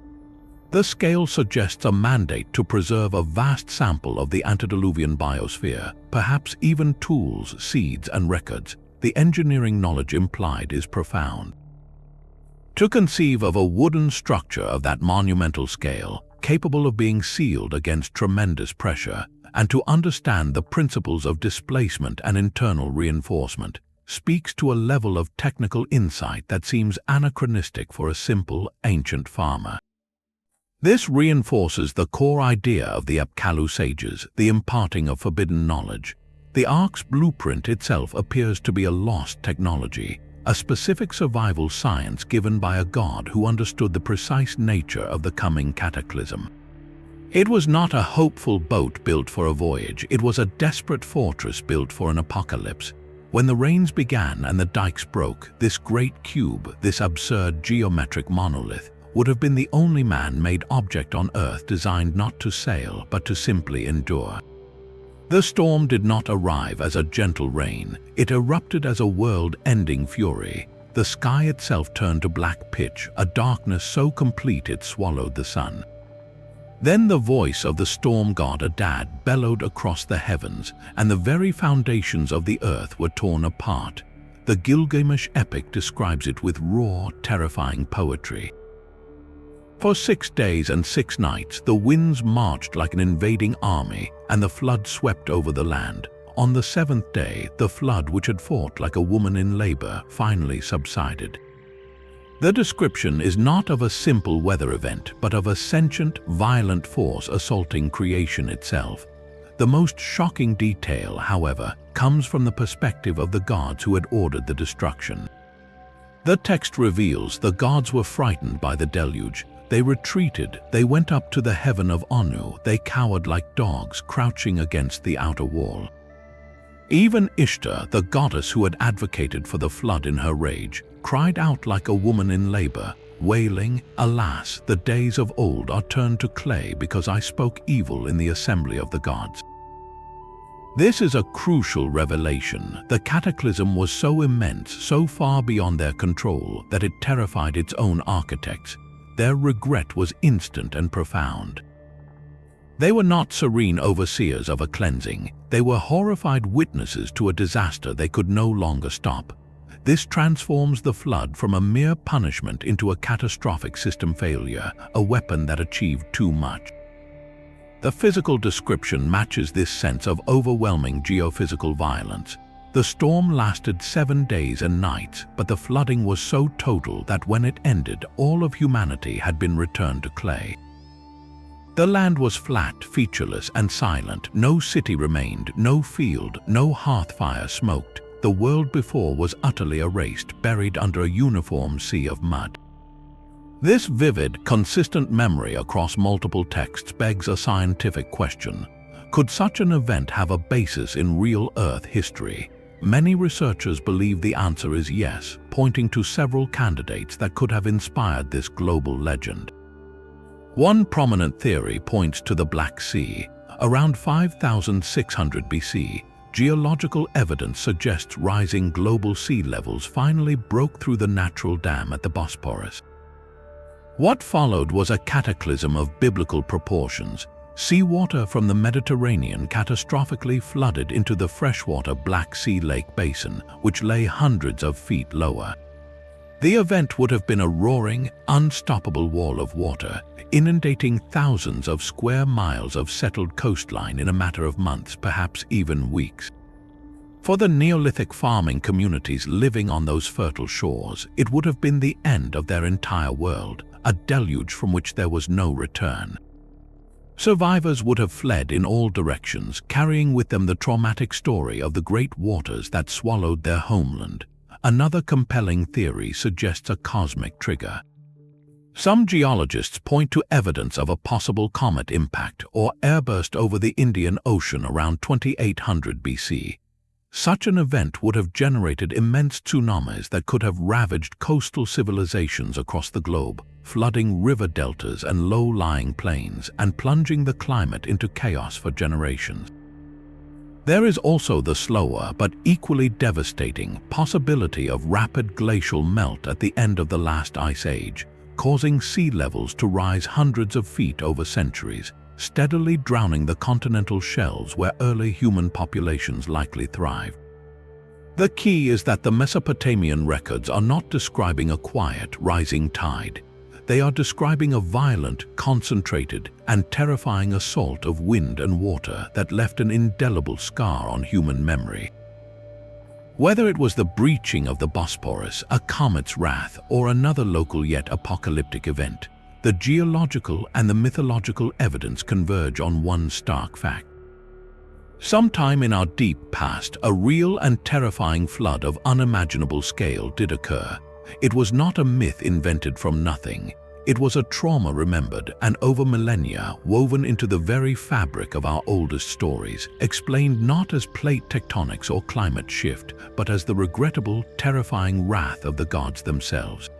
The scale suggests a mandate to preserve a vast sample of the antediluvian biosphere, perhaps even tools, seeds, and records. The engineering knowledge implied is profound. To conceive of a wooden structure of that monumental scale, capable of being sealed against tremendous pressure, and to understand the principles of displacement and internal reinforcement, speaks to a level of technical insight that seems anachronistic for a simple, ancient farmer. This reinforces the core idea of the Apkallu sages, the imparting of forbidden knowledge. The Ark's blueprint itself appears to be a lost technology, a specific survival science given by a god who understood the precise nature of the coming cataclysm. It was not a hopeful boat built for a voyage, it was a desperate fortress built for an apocalypse. When the rains began and the dikes broke, this great cube, this absurd geometric monolith, would have been the only man-made object on Earth designed not to sail but to simply endure. The storm did not arrive as a gentle rain, it erupted as a world-ending fury. The sky itself turned to black pitch, a darkness so complete it swallowed the sun. Then the voice of the storm god Adad bellowed across the heavens, and the very foundations of the earth were torn apart. The Gilgamesh epic describes it with raw, terrifying poetry. For 6 days and 6 nights, the winds marched like an invading army, and the flood swept over the land. On the 7th day, the flood, which had fought like a woman in labor, finally subsided. The description is not of a simple weather event, but of a sentient, violent force assaulting creation itself. The most shocking detail, however, comes from the perspective of the gods who had ordered the destruction. The text reveals the gods were frightened by the deluge. They retreated, they went up to the heaven of Anu, they cowered like dogs crouching against the outer wall. Even Ishtar, the goddess who had advocated for the flood in her rage, cried out like a woman in labor, wailing, "Alas, the days of old are turned to clay because I spoke evil in the assembly of the gods." This is a crucial revelation. The cataclysm was so immense, so far beyond their control, that it terrified its own architects. Their regret was instant and profound. They were not serene overseers of a cleansing. They were horrified witnesses to a disaster they could no longer stop. This transforms the flood from a mere punishment into a catastrophic system failure, a weapon that achieved too much. The physical description matches this sense of overwhelming geophysical violence. The storm lasted 7 days and nights, but the flooding was so total that when it ended, all of humanity had been returned to clay. The land was flat, featureless, and silent. No city remained, no field, no hearth fire smoked. The world before was utterly erased, buried under a uniform sea of mud. This vivid, consistent memory across multiple texts begs a scientific question. Could such an event have a basis in real Earth history? Many researchers believe the answer is yes, pointing to several candidates that could have inspired this global legend. One prominent theory points to the Black Sea. Around 5600 BC, geological evidence suggests rising global sea levels finally broke through the natural dam at the Bosporus. What followed was a cataclysm of biblical proportions. Seawater from the Mediterranean catastrophically flooded into the freshwater Black Sea Lake basin, which lay hundreds of feet lower. The event would have been a roaring, unstoppable wall of water, inundating thousands of square miles of settled coastline in a matter of months, perhaps even weeks. For the Neolithic farming communities living on those fertile shores, it would have been the end of their entire world, a deluge from which there was no return. Survivors would have fled in all directions, carrying with them the traumatic story of the great waters that swallowed their homeland. Another compelling theory suggests a cosmic trigger. Some geologists point to evidence of a possible comet impact or airburst over the Indian Ocean around 2800 BC. Such an event would have generated immense tsunamis that could have ravaged coastal civilizations across the globe, flooding river deltas and low-lying plains and plunging the climate into chaos for generations. There is also the slower but equally devastating possibility of rapid glacial melt at the end of the last ice age, causing sea levels to rise hundreds of feet over centuries, steadily drowning the continental shelves where early human populations likely thrived. The key is that the Mesopotamian records are not describing a quiet, rising tide. They are describing a violent, concentrated, and terrifying assault of wind and water that left an indelible scar on human memory. Whether it was the breaching of the Bosporus, a comet's wrath, or another local yet apocalyptic event, the geological and the mythological evidence converge on one stark fact. Sometime in our deep past, a real and terrifying flood of unimaginable scale did occur. It was not a myth invented from nothing. It was a trauma remembered and over millennia woven into the very fabric of our oldest stories, explained not as plate tectonics or climate shift, but as the regrettable, terrifying wrath of the gods themselves.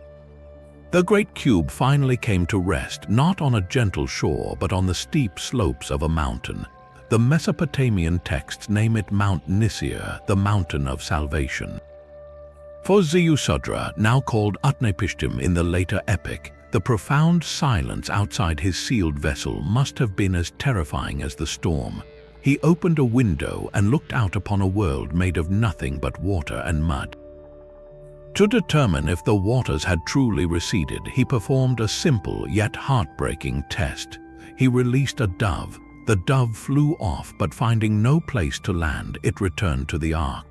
The Great Cube finally came to rest not on a gentle shore but on the steep slopes of a mountain. The Mesopotamian texts name it Mount Nisir, the Mountain of Salvation. For Ziusudra, now called Utnapishtim in the later epic, the profound silence outside his sealed vessel must have been as terrifying as the storm. He opened a window and looked out upon a world made of nothing but water and mud. To determine if the waters had truly receded, he performed a simple yet heartbreaking test. He released a dove. The dove flew off, but finding no place to land, it returned to the ark.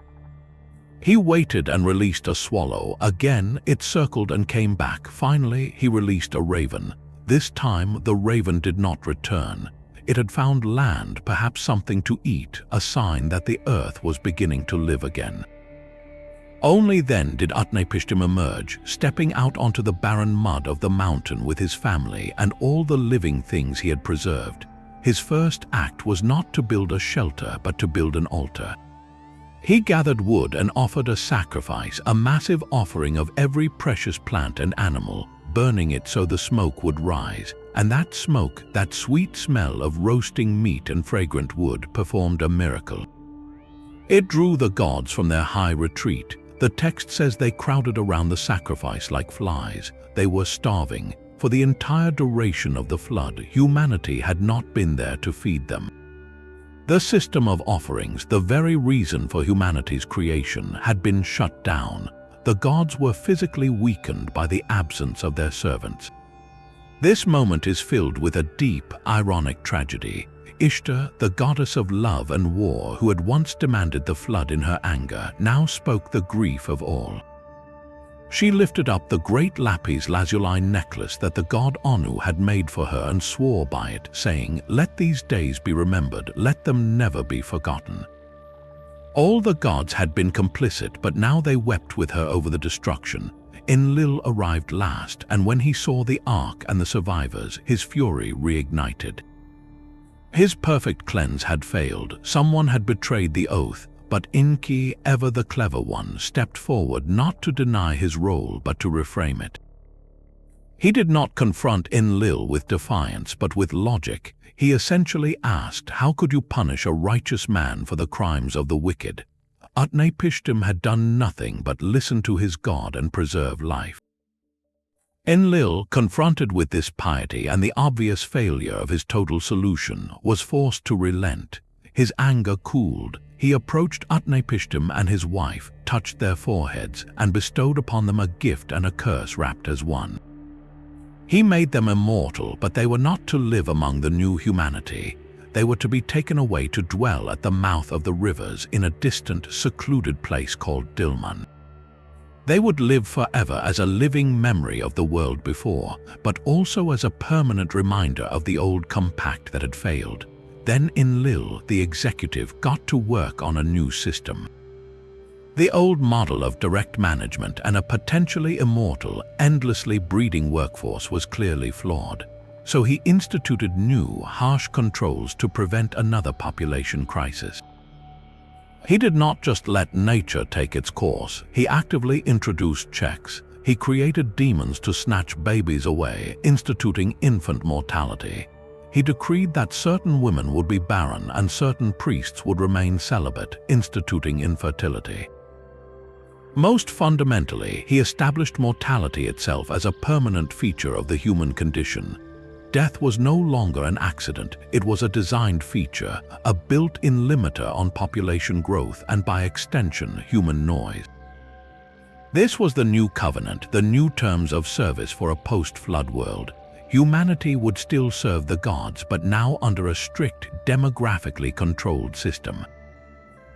He waited and released a swallow. Again, it circled and came back. Finally, he released a raven. This time, the raven did not return. It had found land, perhaps something to eat, a sign that the earth was beginning to live again. Only then did Utnapishtim emerge, stepping out onto the barren mud of the mountain with his family and all the living things he had preserved. His first act was not to build a shelter, but to build an altar. He gathered wood and offered a sacrifice, a massive offering of every precious plant and animal, burning it so the smoke would rise. And that smoke, that sweet smell of roasting meat and fragrant wood, performed a miracle. It drew the gods from their high retreat. The text says they crowded around the sacrifice like flies. They were starving. For the entire duration of the flood, humanity had not been there to feed them. The system of offerings, the very reason for humanity's creation, had been shut down. The gods were physically weakened by the absence of their servants. This moment is filled with a deep, ironic tragedy. Ishtar, the goddess of love and war, who had once demanded the flood in her anger, now spoke the grief of all. She lifted up the great lapis lazuli necklace that the god Anu had made for her and swore by it, saying, "Let these days be remembered, let them never be forgotten." All the gods had been complicit, but now they wept with her over the destruction. Enlil arrived last, and when he saw the ark and the survivors, his fury reignited. His perfect cleanse had failed. Someone had betrayed the oath. But Enki, ever the clever one, stepped forward not to deny his role but to reframe it. He did not confront Enlil with defiance but with logic. He essentially asked, how could you punish a righteous man for the crimes of the wicked? Utnapishtim had done nothing but listen to his god and preserve life. Enlil, confronted with this piety and the obvious failure of his total solution, was forced to relent. His anger cooled. he approached Utnapishtim and his wife, touched their foreheads, and bestowed upon them a gift and a curse wrapped as one. He made them immortal, but they were not to live among the new humanity. They were to be taken away to dwell at the mouth of the rivers in a distant, secluded place called Dilmun. They would live forever as a living memory of the world before, but also as a permanent reminder of the old compact that had failed. Then Enlil, the executive, got to work on a new system. The old model of direct management and a potentially immortal, endlessly breeding workforce was clearly flawed. So he instituted new, harsh controls to prevent another population crisis. He did not just let nature take its course, he actively introduced checks. He created demons to snatch babies away, instituting infant mortality. He decreed that certain women would be barren and certain priests would remain celibate, instituting infertility. Most fundamentally, he established mortality itself as a permanent feature of the human condition. Death was no longer an accident, it was a designed feature, a built-in limiter on population growth and by extension, human noise. This was the new covenant, the new terms of service for a post-flood world. Humanity would still serve the gods, but now under a strict, demographically controlled system.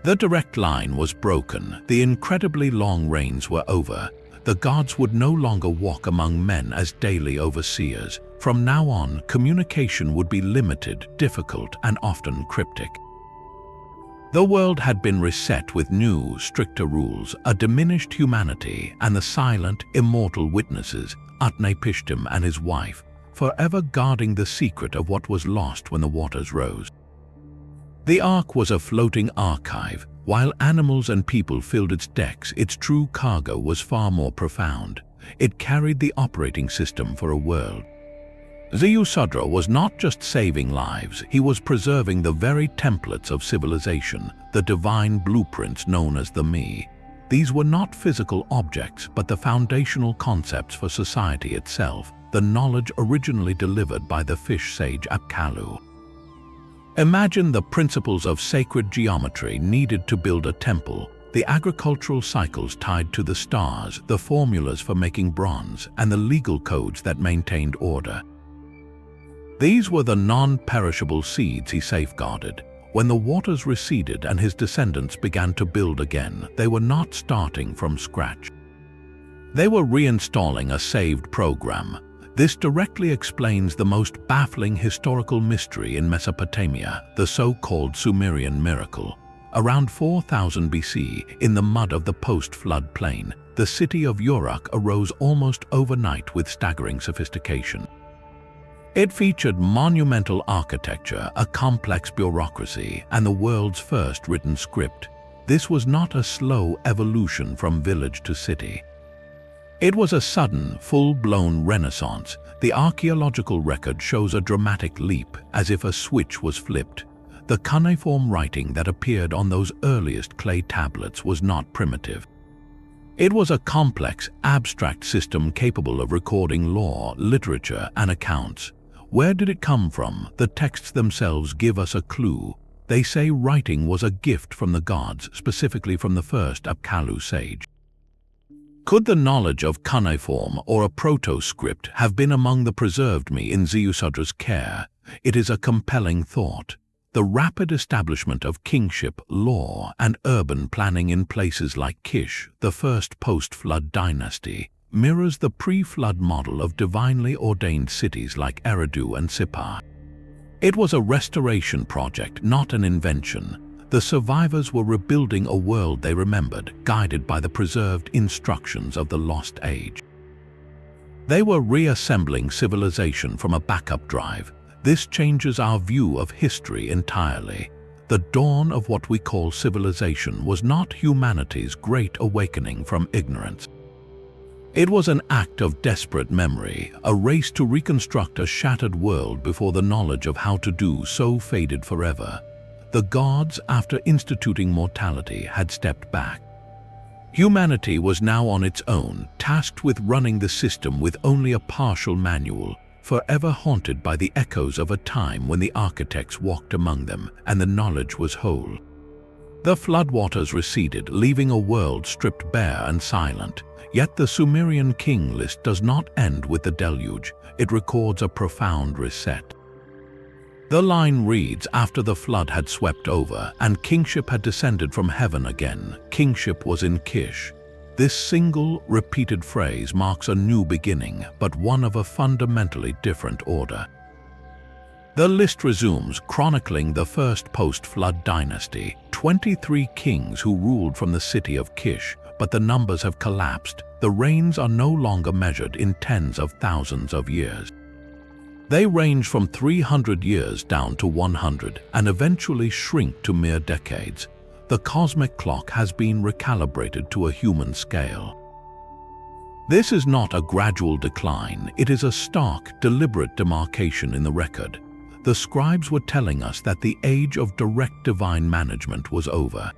The direct line was broken, the incredibly long reigns were over. The gods would no longer walk among men as daily overseers. From now on, communication would be limited, difficult, and often cryptic. The world had been reset with new, stricter rules, a diminished humanity, and the silent, immortal witnesses, Utnapishtim and his wife, forever guarding the secret of what was lost when the waters rose. The Ark was a floating archive. While animals and people filled its decks, its true cargo was far more profound. It carried the operating system for a world. Ziusudra was not just saving lives, he was preserving the very templates of civilization, the divine blueprints known as the Me. These were not physical objects, but the foundational concepts for society itself, the knowledge originally delivered by the fish sage Akkadian. Imagine the principles of sacred geometry needed to build a temple, the agricultural cycles tied to the stars, the formulas for making bronze, and the legal codes that maintained order. These were the non-perishable seeds he safeguarded. When the waters receded and his descendants began to build again, they were not starting from scratch. They were reinstalling a saved program. This directly explains the most baffling historical mystery in Mesopotamia, the so-called Sumerian miracle. Around 4000 BC, in the mud of the post-flood plain, the city of Uruk arose almost overnight with staggering sophistication. It featured monumental architecture, a complex bureaucracy, and the world's first written script. This was not a slow evolution from village to city. It was a sudden, full-blown renaissance. The archaeological record shows a dramatic leap, as if a switch was flipped. The cuneiform writing that appeared on those earliest clay tablets was not primitive. It was a complex, abstract system capable of recording law, literature, and accounts. Where did it come from? The texts themselves give us a clue. They say writing was a gift from the gods, specifically from the first Apkallu sage. Could the knowledge of cuneiform or a proto-script have been among the preserved Me in Ziusudra's care? It is a compelling thought. The rapid establishment of kingship, law, and urban planning in places like Kish, the first post-flood dynasty, mirrors the pre-flood model of divinely ordained cities like Eridu and Sippar. It was a restoration project, not an invention. The survivors were rebuilding a world they remembered, guided by the preserved instructions of the lost age. They were reassembling civilization from a backup drive. This changes our view of history entirely. The dawn of what we call civilization was not humanity's great awakening from ignorance. It was an act of desperate memory, a race to reconstruct a shattered world before the knowledge of how to do so faded forever. The gods, after instituting mortality, had stepped back. Humanity was now on its own, tasked with running the system with only a partial manual, forever haunted by the echoes of a time when the architects walked among them and the knowledge was whole. The floodwaters receded, leaving a world stripped bare and silent. Yet the Sumerian King List does not end with the deluge. It records a profound reset. The line reads, after the flood had swept over and kingship had descended from heaven again, kingship was in Kish. This single, repeated phrase marks a new beginning, but one of a fundamentally different order. The list resumes, chronicling the first post-flood dynasty, 23 kings who ruled from the city of Kish, but the numbers have collapsed. The reigns are no longer measured in tens of thousands of years. They range from 300 years down to 100 and eventually shrink to mere decades. The cosmic clock has been recalibrated to a human scale. This is not a gradual decline, it is a stark, deliberate demarcation in the record. The scribes were telling us that the age of direct divine management was over.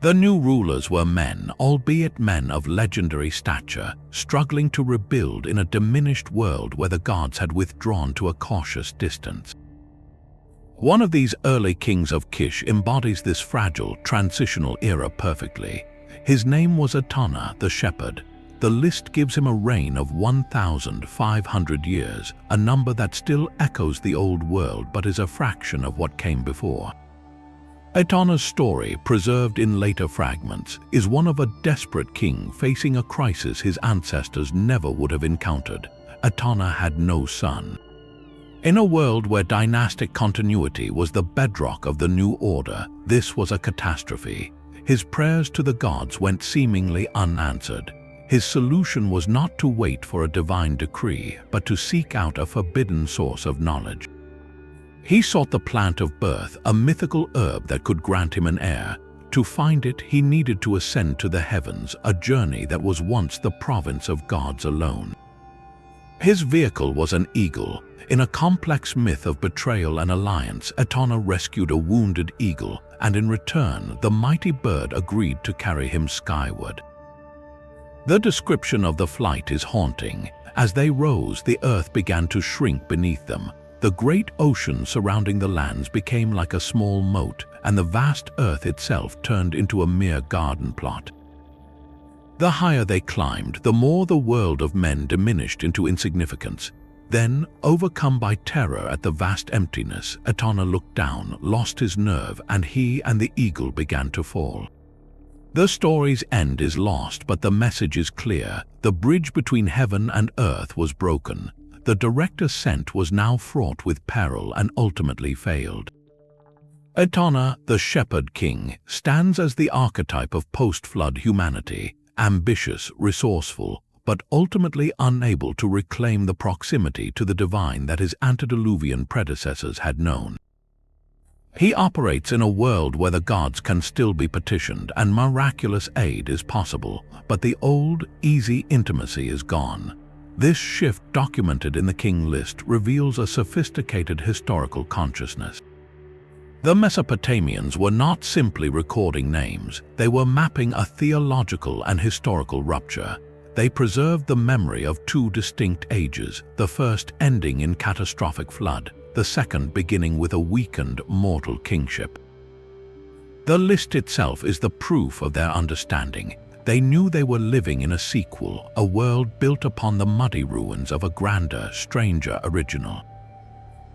The new rulers were men, albeit men of legendary stature, struggling to rebuild in a diminished world where the gods had withdrawn to a cautious distance. One of these early kings of Kish embodies this fragile, transitional era perfectly. His name was Etana, the shepherd. The list gives him a reign of 1,500 years, a number that still echoes the old world but is a fraction of what came before. Etana's story, preserved in later fragments, is one of a desperate king facing a crisis his ancestors never would have encountered. Etana had no son. In a world where dynastic continuity was the bedrock of the new order, this was a catastrophe. His prayers to the gods went seemingly unanswered. His solution was not to wait for a divine decree, but to seek out a forbidden source of knowledge. He sought the plant of birth, a mythical herb that could grant him an heir. To find it, he needed to ascend to the heavens, a journey that was once the province of gods alone. His vehicle was an eagle. In a complex myth of betrayal and alliance, Etana rescued a wounded eagle, and in return, the mighty bird agreed to carry him skyward. The description of the flight is haunting. As they rose, the earth began to shrink beneath them. The great ocean surrounding the lands became like a small moat, and the vast earth itself turned into a mere garden plot. The higher they climbed, the more the world of men diminished into insignificance. Then, overcome by terror at the vast emptiness, Etana looked down, lost his nerve, and he and the eagle began to fall. The story's end is lost, but the message is clear. The bridge between heaven and earth was broken. The direct ascent was now fraught with peril and ultimately failed. Etana, the shepherd king, stands as the archetype of post-flood humanity, ambitious, resourceful, but ultimately unable to reclaim the proximity to the divine that his antediluvian predecessors had known. He operates in a world where the gods can still be petitioned and miraculous aid is possible, but the old, easy intimacy is gone. This shift, documented in the King List, reveals a sophisticated historical consciousness. The Mesopotamians were not simply recording names, they were mapping a theological and historical rupture. They preserved the memory of two distinct ages, the first ending in catastrophic flood, the second beginning with a weakened, mortal kingship. The list itself is the proof of their understanding. They knew they were living in a sequel, a world built upon the muddy ruins of a grander, stranger original.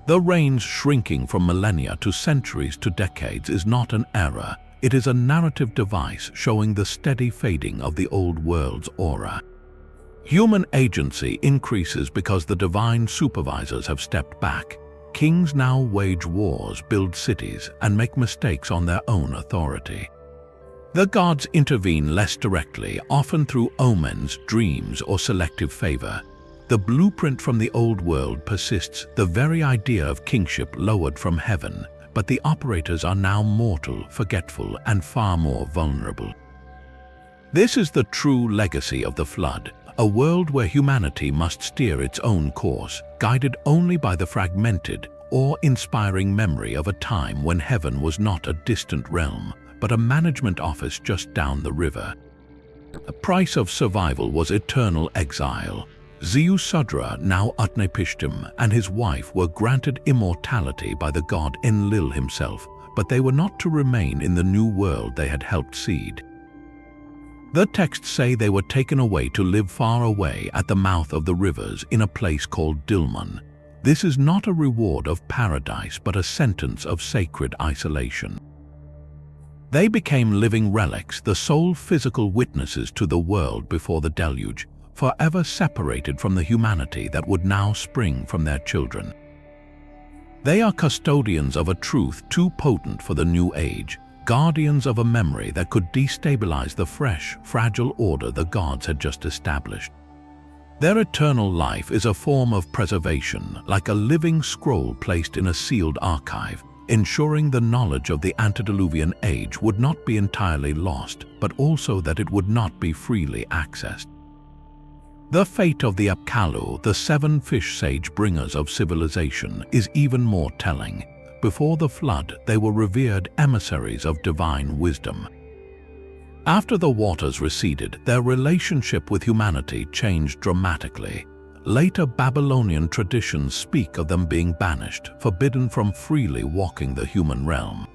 The reigns shrinking from millennia to centuries to decades is not an error. It is a narrative device showing the steady fading of the old world's aura. Human agency increases because the divine supervisors have stepped back. Kings now wage wars, build cities, and make mistakes on their own authority. The gods intervene less directly, often through omens, dreams, or selective favor. The blueprint from the old world persists, the very idea of kingship lowered from heaven, but the operators are now mortal, forgetful, and far more vulnerable. This is the true legacy of the flood, a world where humanity must steer its own course, guided only by the fragmented, awe-inspiring memory of a time when heaven was not a distant realm, but a management office just down the river. The price of survival was eternal exile. Ziusudra, now Utnapishtim, and his wife were granted immortality by the god Enlil himself, but they were not to remain in the new world they had helped seed. The texts say they were taken away to live far away at the mouth of the rivers in a place called Dilmun. This is not a reward of paradise, but a sentence of sacred isolation. They became living relics, the sole physical witnesses to the world before the deluge, forever separated from the humanity that would now spring from their children. They are custodians of a truth too potent for the new age, guardians of a memory that could destabilize the fresh, fragile order the gods had just established. Their eternal life is a form of preservation, like a living scroll placed in a sealed archive, ensuring the knowledge of the antediluvian age would not be entirely lost, but also that it would not be freely accessed. The fate of the Apkallu, the 7 fish sage bringers of civilization, is even more telling. Before the flood, they were revered emissaries of divine wisdom. After the waters receded, their relationship with humanity changed dramatically. Later Babylonian traditions speak of them being banished, forbidden from freely walking the human realm.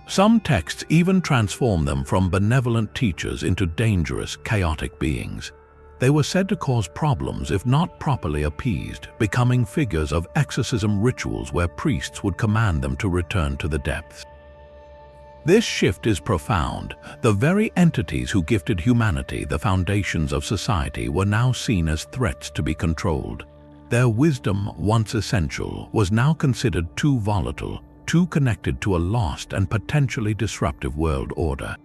Some texts even transform them from benevolent teachers into dangerous, chaotic beings. They were said to cause problems if not properly appeased, becoming figures of exorcism rituals where priests would command them to return to the depths. This shift is profound. The very entities who gifted humanity the foundations of society were now seen as threats to be controlled. Their wisdom, once essential, was now considered too volatile, too connected to a lost and potentially disruptive world order.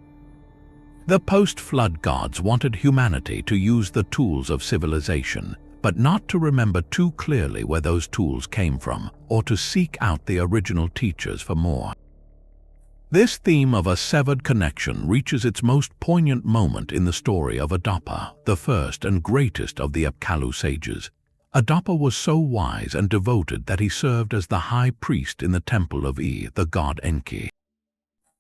The post-flood gods wanted humanity to use the tools of civilization, but not to remember too clearly where those tools came from, or to seek out the original teachers for more. This theme of a severed connection reaches its most poignant moment in the story of Adapa, the first and greatest of the Akkadian sages. Adapa was so wise and devoted that he served as the high priest in the temple of the god Enki.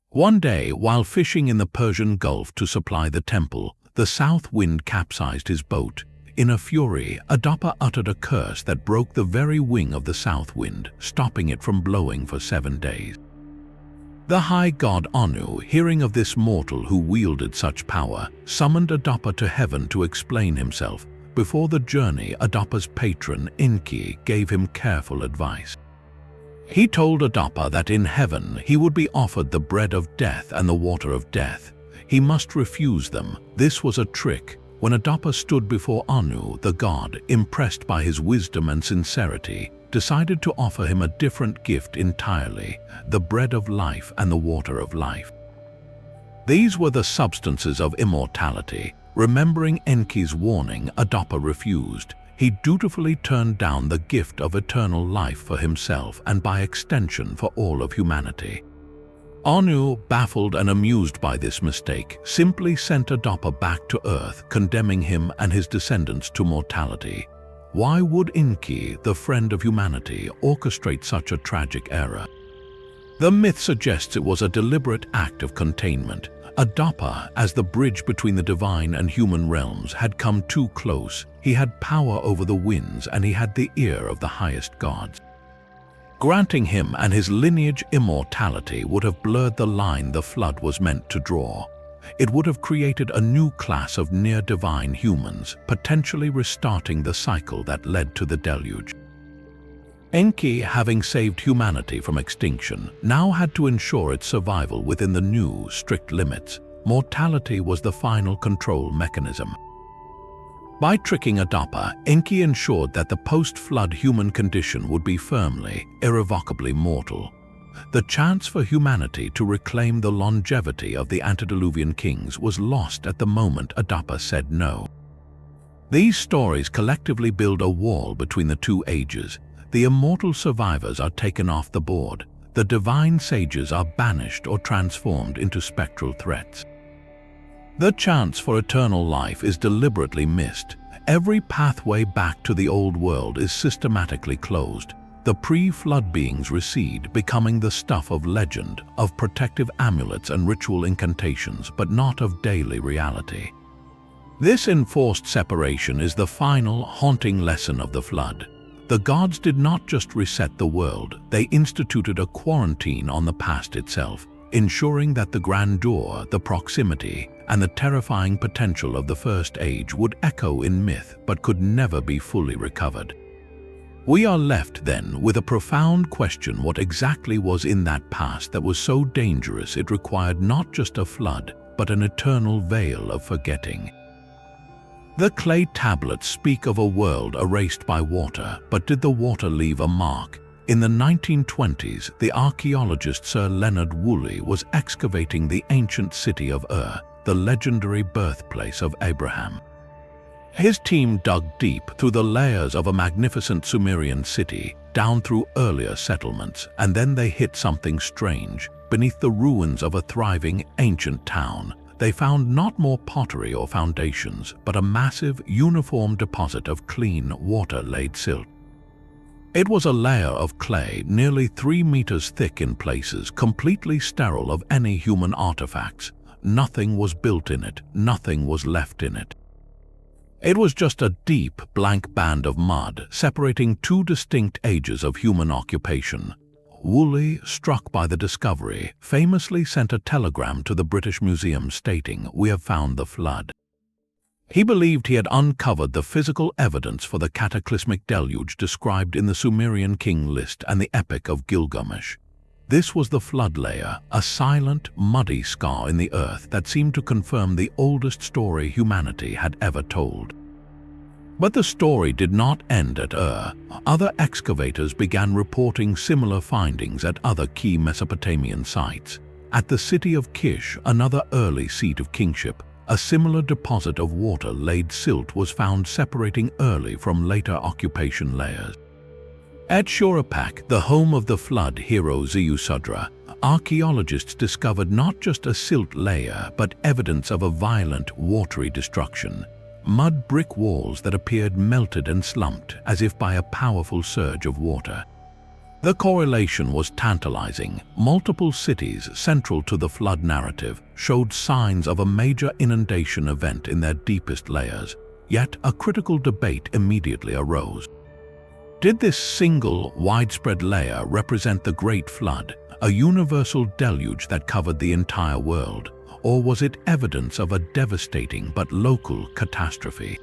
One day, while fishing in the Persian Gulf to supply the temple, the south wind capsized his boat. In a fury, Adapa uttered a curse that broke the very wing of the south wind, stopping it from blowing for 7 days. The high god Anu, hearing of this mortal who wielded such power, summoned Adapa to heaven to explain himself. Before the journey, Adapa's patron, Enki, gave him careful advice. He told Adapa that in heaven he would be offered the bread of death and the water of death. He must refuse them. This was a trick. When Adapa stood before Anu, the god, impressed by his wisdom and sincerity, decided to offer him a different gift entirely, the bread of life and the water of life. These were the substances of immortality. Remembering Enki's warning, Adapa refused. He dutifully turned down the gift of eternal life for himself and by extension for all of humanity. Anu, baffled and amused by this mistake, simply sent Adapa back to earth, condemning him and his descendants to mortality. Why would Enki, the friend of humanity, orchestrate such a tragic error? The myth suggests it was a deliberate act of containment. Adapa, as the bridge between the divine and human realms, had come too close. He had power over the winds and he had the ear of the highest gods. Granting him and his lineage immortality would have blurred the line the flood was meant to draw. It would have created a new class of near-divine humans, potentially restarting the cycle that led to the deluge. Enki, having saved humanity from extinction, now had to ensure its survival within the new, strict limits. Mortality was the final control mechanism. By tricking Adapa, Enki ensured that the post-flood human condition would be firmly, irrevocably mortal. The chance for humanity to reclaim the longevity of the antediluvian kings was lost at the moment Adapa said no. These stories collectively build a wall between the two ages. The immortal survivors are taken off the board. The divine sages are banished or transformed into spectral threats. The chance for eternal life is deliberately missed. Every pathway back to the old world is systematically closed. The pre-flood beings recede, becoming the stuff of legend, of protective amulets and ritual incantations, but not of daily reality. This enforced separation is the final, haunting lesson of the flood. The gods did not just reset the world, they instituted a quarantine on the past itself, ensuring that the grandeur, the proximity, and the terrifying potential of the First Age would echo in myth but could never be fully recovered. We are left then with a profound question: what exactly was in that past that was so dangerous it required not just a flood, but an eternal veil of forgetting? The clay tablets speak of a world erased by water, but did the water leave a mark? In the 1920s, the archaeologist Sir Leonard Woolley was excavating the ancient city of Ur, the legendary birthplace of Abraham. His team dug deep through the layers of a magnificent Sumerian city, down through earlier settlements, and then they hit something strange. Beneath the ruins of a thriving ancient town, they found not more pottery or foundations, but a massive, uniform deposit of clean, water-laid silt. It was a layer of clay nearly 3 meters thick in places, completely sterile of any human artifacts. Nothing was built in it, nothing was left in it. It was just a deep, blank band of mud separating 2 distinct ages of human occupation. Woolley, struck by the discovery, famously sent a telegram to the British Museum stating, "We have found the flood." He believed he had uncovered the physical evidence for the cataclysmic deluge described in the Sumerian King List and the Epic of Gilgamesh. This was the flood layer, a silent, muddy scar in the earth that seemed to confirm the oldest story humanity had ever told. But the story did not end at Ur. Other excavators began reporting similar findings at other key Mesopotamian sites. At the city of Kish, another early seat of kingship, a similar deposit of water-laid silt was found separating early from later occupation layers. At Shuruppak, the home of the flood hero Ziusudra, archaeologists discovered not just a silt layer but evidence of a violent, watery destruction. Mud brick walls that appeared melted and slumped as if by a powerful surge of water. The correlation was tantalizing. Multiple cities central to the flood narrative showed signs of a major inundation event in their deepest layers, yet a critical debate immediately arose. Did this single, widespread layer represent the Great Flood, a universal deluge that covered the entire world, or was it evidence of a devastating but local catastrophe?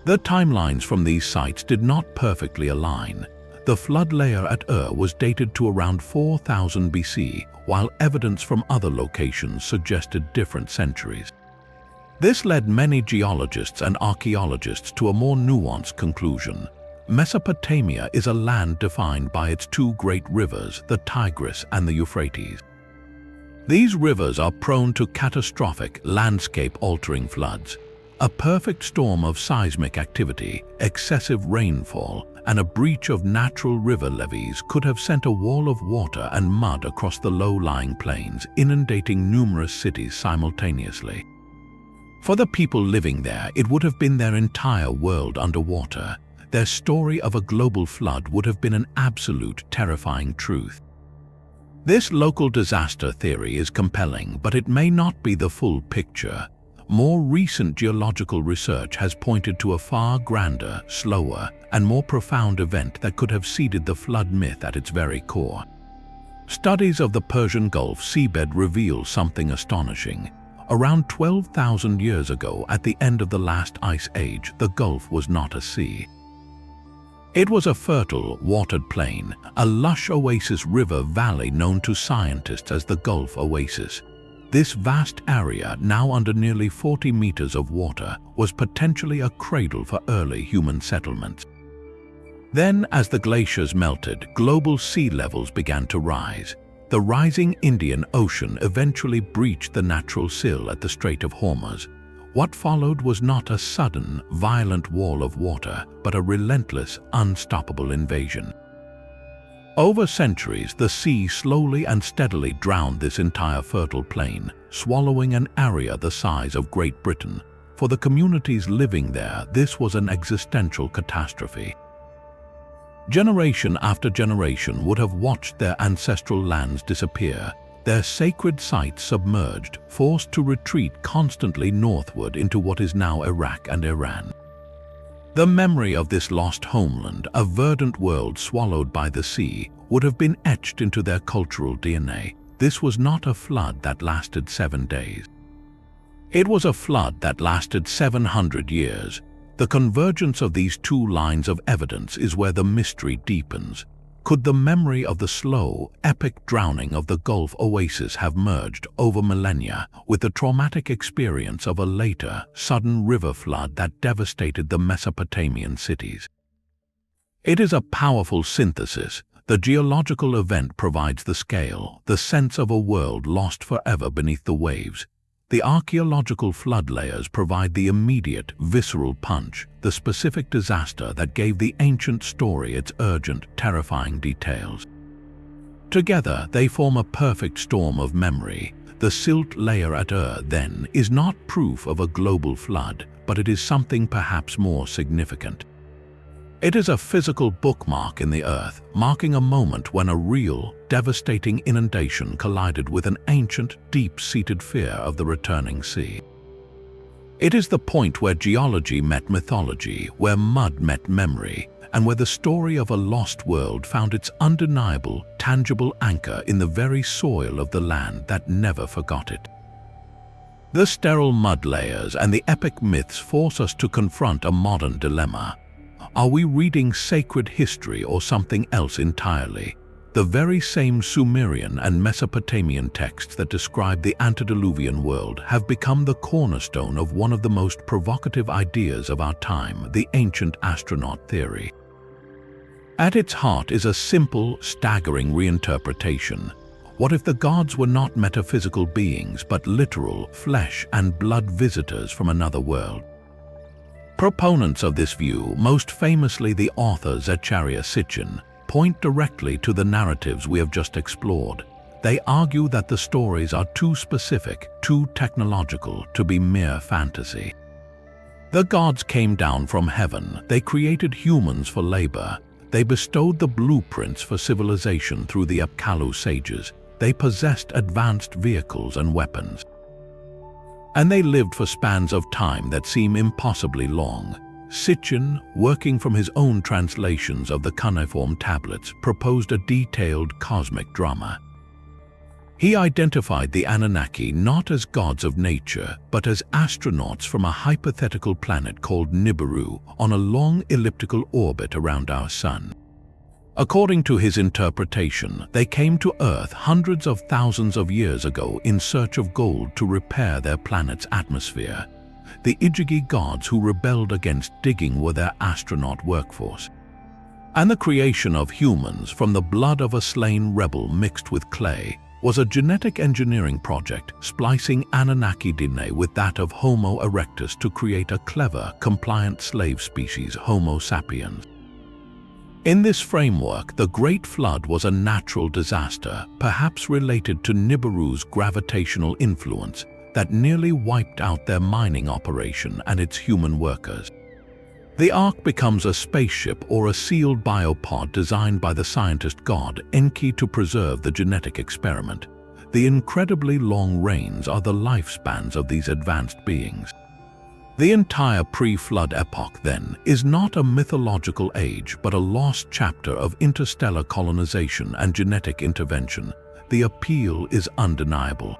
The timelines from these sites did not perfectly align. The flood layer at Ur was dated to around 4000 BC, while evidence from other locations suggested different centuries. This led many geologists and archaeologists to a more nuanced conclusion. Mesopotamia is a land defined by its 2 great rivers, the Tigris and the Euphrates. These rivers are prone to catastrophic, landscape-altering floods. A perfect storm of seismic activity, excessive rainfall, and a breach of natural river levees could have sent a wall of water and mud across the low-lying plains, inundating numerous cities simultaneously. For the people living there, it would have been their entire world underwater. Their story of a global flood would have been an absolute, terrifying truth. This local disaster theory is compelling, but it may not be the full picture. More recent geological research has pointed to a far grander, slower, and more profound event that could have seeded the flood myth at its very core. Studies of the Persian Gulf seabed reveal something astonishing. Around 12,000 years ago, at the end of the last ice age, the Gulf was not a sea. It was a fertile, watered plain, a lush oasis river valley known to scientists as the Gulf Oasis. This vast area, now under nearly 40 meters of water, was potentially a cradle for early human settlements. Then, as the glaciers melted, global sea levels began to rise. The rising Indian Ocean eventually breached the natural sill at the Strait of Hormuz. What followed was not a sudden, violent wall of water, but a relentless, unstoppable invasion. Over centuries, the sea slowly and steadily drowned this entire fertile plain, swallowing an area the size of Great Britain. For the communities living there, this was an existential catastrophe. Generation after generation would have watched their ancestral lands disappear, their sacred sites submerged, forced to retreat constantly northward into what is now Iraq and Iran. The memory of this lost homeland, a verdant world swallowed by the sea, would have been etched into their cultural DNA. This was not a flood that lasted 7 days. It was a flood that lasted 700 years. The convergence of these two lines of evidence is where the mystery deepens. Could the memory of the slow, epic drowning of the Gulf oasis have merged over millennia with the traumatic experience of a later, sudden river flood that devastated the Mesopotamian cities? It is a powerful synthesis. The geological event provides the scale, the sense of a world lost forever beneath the waves. The archaeological flood layers provide the immediate, visceral punch, the specific disaster that gave the ancient story its urgent, terrifying details. Together, they form a perfect storm of memory. The silt layer at then, is not proof of a global flood, but it is something perhaps more significant. It is a physical bookmark in the earth, marking a moment when a real, devastating inundation collided with an ancient, deep-seated fear of the returning sea. It is the point where geology met mythology, where mud met memory, and where the story of a lost world found its undeniable, tangible anchor in the very soil of the land that never forgot it. The sterile mud layers and the epic myths force us to confront a modern dilemma. Are we reading sacred history or something else entirely? The very same Sumerian and Mesopotamian texts that describe the antediluvian world have become the cornerstone of one of the most provocative ideas of our time, the ancient astronaut theory. At its heart is a simple, staggering reinterpretation. What if the gods were not metaphysical beings but literal, flesh and blood visitors from another world? Proponents of this view, most famously the author Zecharia Sitchin, point directly to the narratives we have just explored. They argue that the stories are too specific, too technological to be mere fantasy. The gods came down from heaven. They created humans for labor. They bestowed the blueprints for civilization through the Apkallu sages. They possessed advanced vehicles and weapons. And they lived for spans of time that seem impossibly long. Sitchin, working from his own translations of the Cuneiform tablets, proposed a detailed cosmic drama. He identified the Anunnaki not as gods of nature, but as astronauts from a hypothetical planet called Nibiru on a long elliptical orbit around our sun. According to his interpretation, they came to Earth hundreds of thousands of years ago in search of gold to repair their planet's atmosphere. The Ijigi gods who rebelled against digging were their astronaut workforce. And the creation of humans from the blood of a slain rebel mixed with clay was a genetic engineering project, splicing Anunnaki DNA with that of Homo erectus to create a clever, compliant slave species, Homo sapiens. In this framework, the Great Flood was a natural disaster, perhaps related to Nibiru's gravitational influence, that nearly wiped out their mining operation and its human workers. The Ark becomes a spaceship or a sealed biopod designed by the scientist god Enki to preserve the genetic experiment. The incredibly long reigns are the lifespans of these advanced beings. The entire pre-flood epoch, then, is not a mythological age but a lost chapter of interstellar colonization and genetic intervention. The appeal is undeniable.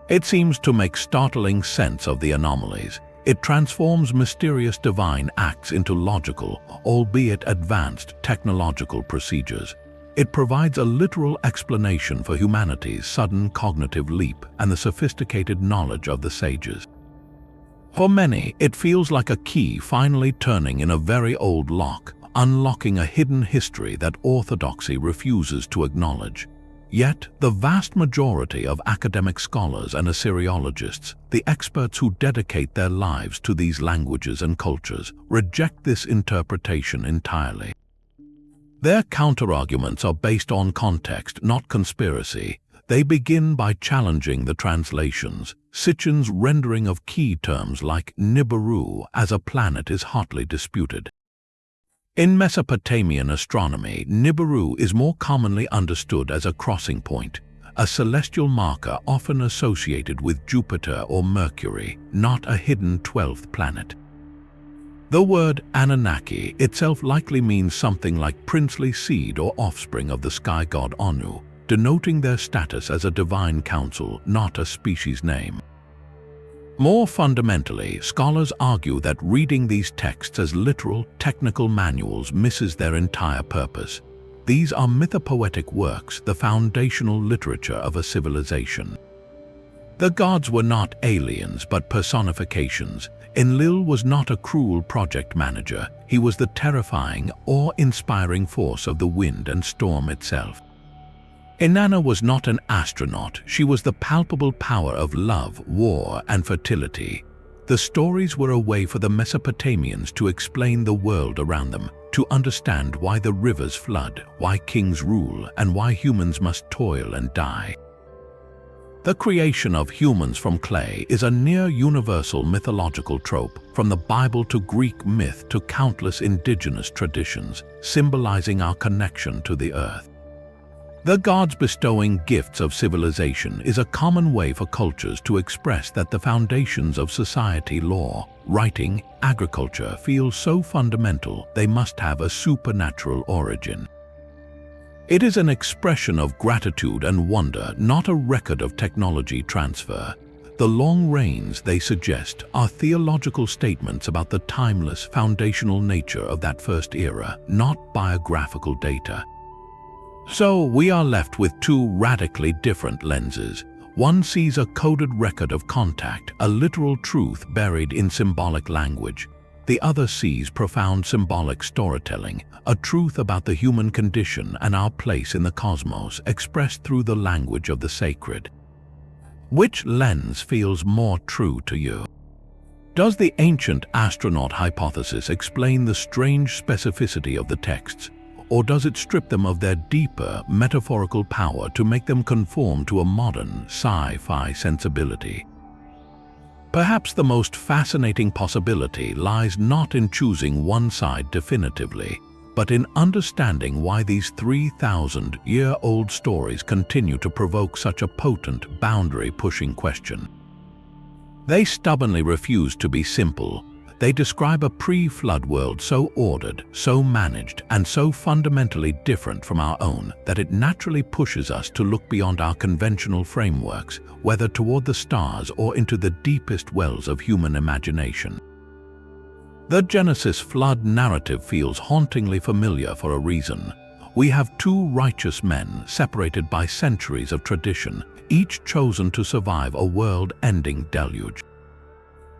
It seems to make startling sense of the anomalies. It transforms mysterious divine acts into logical, albeit advanced, technological procedures. It provides a literal explanation for humanity's sudden cognitive leap and the sophisticated knowledge of the sages. For many, it feels like a key finally turning in a very old lock, unlocking a hidden history that orthodoxy refuses to acknowledge. Yet, the vast majority of academic scholars and Assyriologists, the experts who dedicate their lives to these languages and cultures, reject this interpretation entirely. Their counterarguments are based on context, not conspiracy. They begin by challenging the translations. Sitchin's rendering of key terms like Nibiru as a planet is hotly disputed. In Mesopotamian astronomy, Nibiru is more commonly understood as a crossing point, a celestial marker often associated with Jupiter or Mercury, not a hidden 12th planet. The word Anunnaki itself likely means something like princely seed or offspring of the sky god Anu, denoting their status as a divine council, not a species name. More fundamentally, scholars argue that reading these texts as literal, technical manuals misses their entire purpose. These are mythopoetic works, the foundational literature of a civilization. The gods were not aliens, but personifications. Enlil was not a cruel project manager. He was the terrifying, awe-inspiring force of the wind and storm itself. Inanna was not an astronaut. She was the palpable power of love, war, and fertility. The stories were a way for the Mesopotamians to explain the world around them, to understand why the rivers flood, why kings rule, and why humans must toil and die. The creation of humans from clay is a near-universal mythological trope, from the Bible to Greek myth to countless indigenous traditions, symbolizing our connection to the earth. The gods bestowing gifts of civilization is a common way for cultures to express that the foundations of society, law, writing, agriculture feel so fundamental they must have a supernatural origin. It is an expression of gratitude and wonder, not a record of technology transfer. The long reigns they suggest are theological statements about the timeless, foundational nature of that first era, not biographical data. So we are left with two radically different lenses. One sees a coded record of contact, a literal truth buried in symbolic language. The other sees profound symbolic storytelling, a truth about the human condition and our place in the cosmos expressed through the language of the sacred. Which lens feels more true to you? Does the ancient astronaut hypothesis explain the strange specificity of the texts, or does it strip them of their deeper metaphorical power to make them conform to a modern sci-fi sensibility? Perhaps the most fascinating possibility lies not in choosing one side definitively, but in understanding why these 3,000-year-old stories continue to provoke such a potent, boundary-pushing question. They stubbornly refuse to be simple. They describe a pre-flood world so ordered, so managed, and so fundamentally different from our own that it naturally pushes us to look beyond our conventional frameworks, whether toward the stars or into the deepest wells of human imagination. The Genesis flood narrative feels hauntingly familiar for a reason. We have two righteous men separated by centuries of tradition, each chosen to survive a world-ending deluge.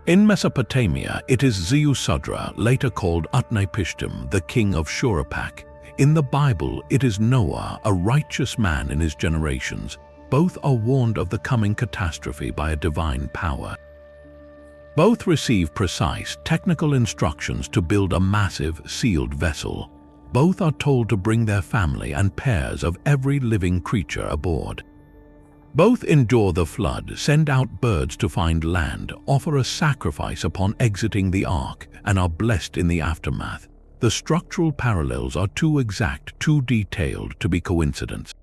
In Mesopotamia, it is Ziusudra, later called Utnapishtim, the king of Shuruppak. In the Bible, it is Noah, a righteous man in his generations. Both are warned of the coming catastrophe by a divine power. Both receive precise, technical instructions to build a massive, sealed vessel. Both are told to bring their family and pairs of every living creature aboard. Both endure the flood, send out birds to find land, offer a sacrifice upon exiting the ark, and are blessed in the aftermath. The structural parallels are too exact, too detailed to be coincidence.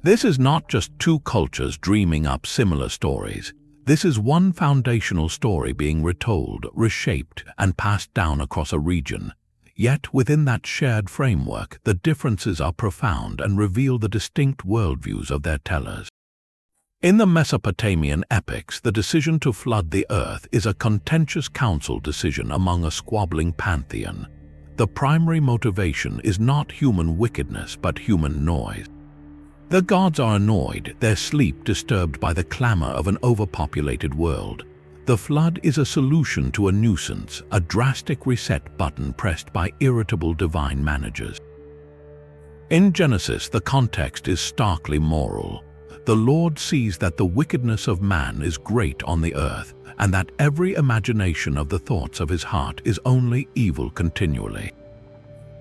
This is not just two cultures dreaming up similar stories. This is one foundational story being retold, reshaped, and passed down across a region. Yet within that shared framework, the differences are profound and reveal the distinct worldviews of their tellers. In the Mesopotamian epics, the decision to flood the earth is a contentious council decision among a squabbling pantheon. The primary motivation is not human wickedness but human noise. The gods are annoyed, their sleep disturbed by the clamor of an overpopulated world. The flood is a solution to a nuisance, a drastic reset button pressed by irritable divine managers. In Genesis, the context is starkly moral. The Lord sees that the wickedness of man is great on the earth, and that every imagination of the thoughts of his heart is only evil continually.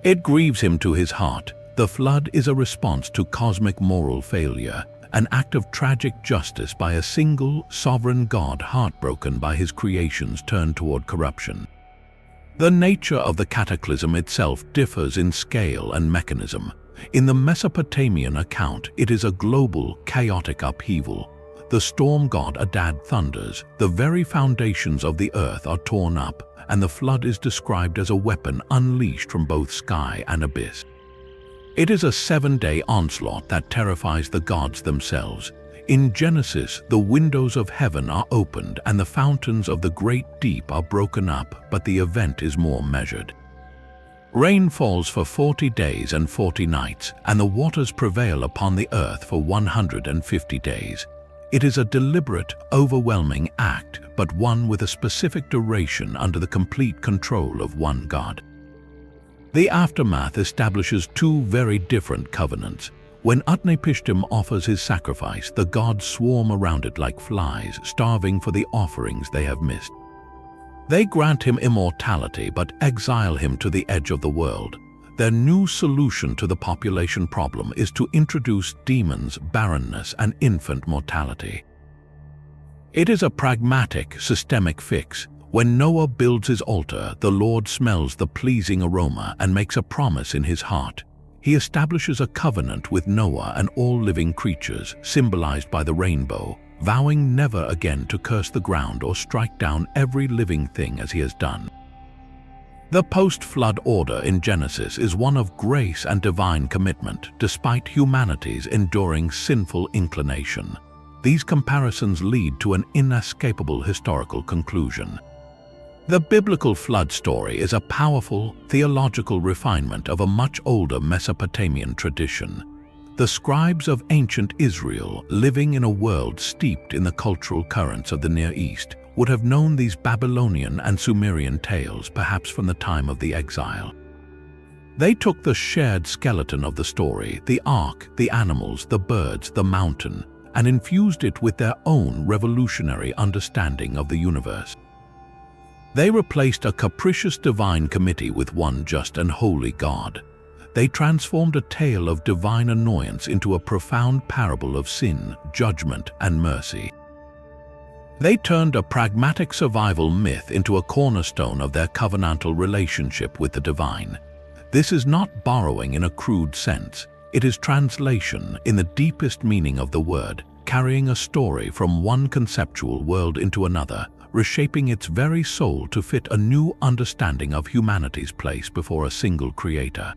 It grieves him to his heart. The flood is a response to cosmic moral failure, an act of tragic justice by a single, sovereign God heartbroken by his creations turned toward corruption. The nature of the cataclysm itself differs in scale and mechanism. In the Mesopotamian account, it is a global, chaotic upheaval. The storm god Adad thunders, the very foundations of the earth are torn up, and the flood is described as a weapon unleashed from both sky and abyss. It is a 7-day onslaught that terrifies the gods themselves. In Genesis, the windows of heaven are opened and the fountains of the great deep are broken up, but the event is more measured. Rain falls for 40 days and 40 nights, and the waters prevail upon the earth for 150 days. It is a deliberate, overwhelming act, but one with a specific duration under the complete control of one God. The aftermath establishes two very different covenants. When Utnapishtim offers his sacrifice, the gods swarm around it like flies, starving for the offerings they have missed. They grant him immortality but exile him to the edge of the world. Their new solution to the population problem is to introduce demons, barrenness, and infant mortality. It is a pragmatic, systemic fix. When Noah builds his altar, the Lord smells the pleasing aroma and makes a promise in his heart. He establishes a covenant with Noah and all living creatures, symbolized by the rainbow, vowing never again to curse the ground or strike down every living thing as he has done. The post-flood order in Genesis is one of grace and divine commitment, despite humanity's enduring sinful inclination. These comparisons lead to an inescapable historical conclusion. The biblical flood story is a powerful theological refinement of a much older Mesopotamian tradition. The scribes of ancient Israel, living in a world steeped in the cultural currents of the Near East, would have known these Babylonian and Sumerian tales perhaps from the time of the exile. They took the shared skeleton of the story, the ark, the animals, the birds, the mountain, and infused it with their own revolutionary understanding of the universe. They replaced a capricious divine committee with one just and holy God. They transformed a tale of divine annoyance into a profound parable of sin, judgment, and mercy. They turned a pragmatic survival myth into a cornerstone of their covenantal relationship with the divine. This is not borrowing in a crude sense. It is translation in the deepest meaning of the word, carrying a story from one conceptual world into another, reshaping its very soul to fit a new understanding of humanity's place before a single creator.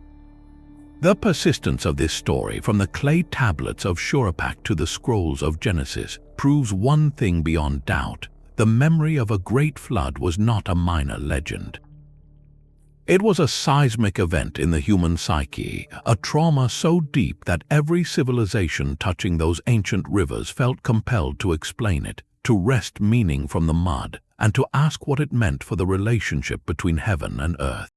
The persistence of this story, from the clay tablets of Shuruppak to the scrolls of Genesis, proves one thing beyond doubt: the memory of a great flood was not a minor legend. It was a seismic event in the human psyche, a trauma so deep that every civilization touching those ancient rivers felt compelled to explain it, to wrest meaning from the mud, and to ask what it meant for the relationship between heaven and earth.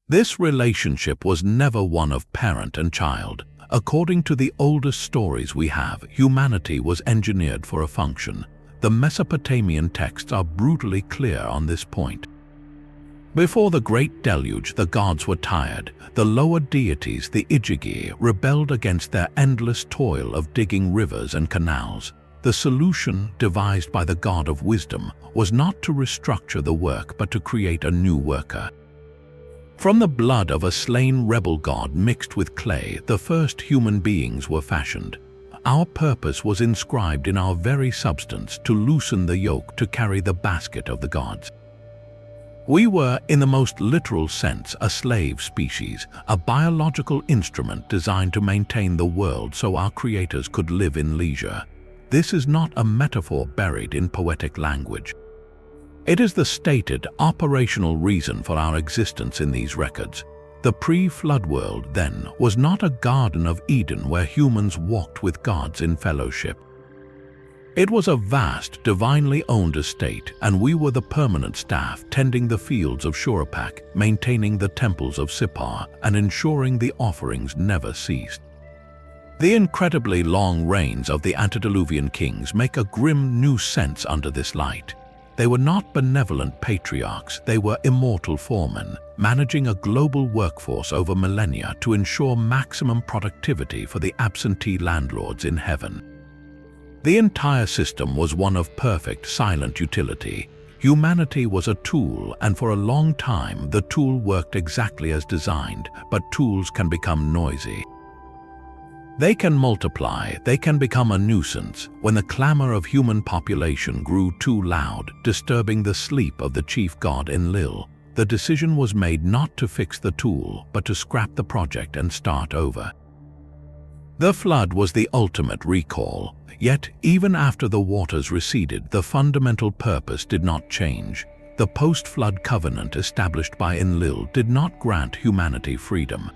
This relationship was never one of parent and child. According to the oldest stories we have, humanity was engineered for a function. The Mesopotamian texts are brutally clear on this point. Before the Great Deluge, the gods were tired. The lower deities, the Igigi, rebelled against their endless toil of digging rivers and canals. The solution, devised by the god of wisdom, was not to restructure the work but to create a new worker. From the blood of a slain rebel god mixed with clay, the first human beings were fashioned. Our purpose was inscribed in our very substance: to loosen the yoke, to carry the basket of the gods. We were, in the most literal sense, a slave species, a biological instrument designed to maintain the world so our creators could live in leisure. This is not a metaphor buried in poetic language. It is the stated, operational reason for our existence in these records. The pre-flood world, then, was not a Garden of Eden where humans walked with gods in fellowship. It was a vast, divinely owned estate, and we were the permanent staff tending the fields of Shuruppak, maintaining the temples of Sippar, and ensuring the offerings never ceased. The incredibly long reigns of the antediluvian kings make a grim new sense under this light. They were not benevolent patriarchs, they were immortal foremen, managing a global workforce over millennia to ensure maximum productivity for the absentee landlords in heaven. The entire system was one of perfect, silent utility. Humanity was a tool, and for a long time the tool worked exactly as designed, but tools can become noisy. They can multiply, they can become a nuisance when the clamor of human population grew too loud, disturbing the sleep of the chief god Enlil. The decision was made not to fix the tool, but to scrap the project and start over. The flood was the ultimate recall, yet even after the waters receded, the fundamental purpose did not change. The post-flood covenant established by Enlil did not grant humanity freedom.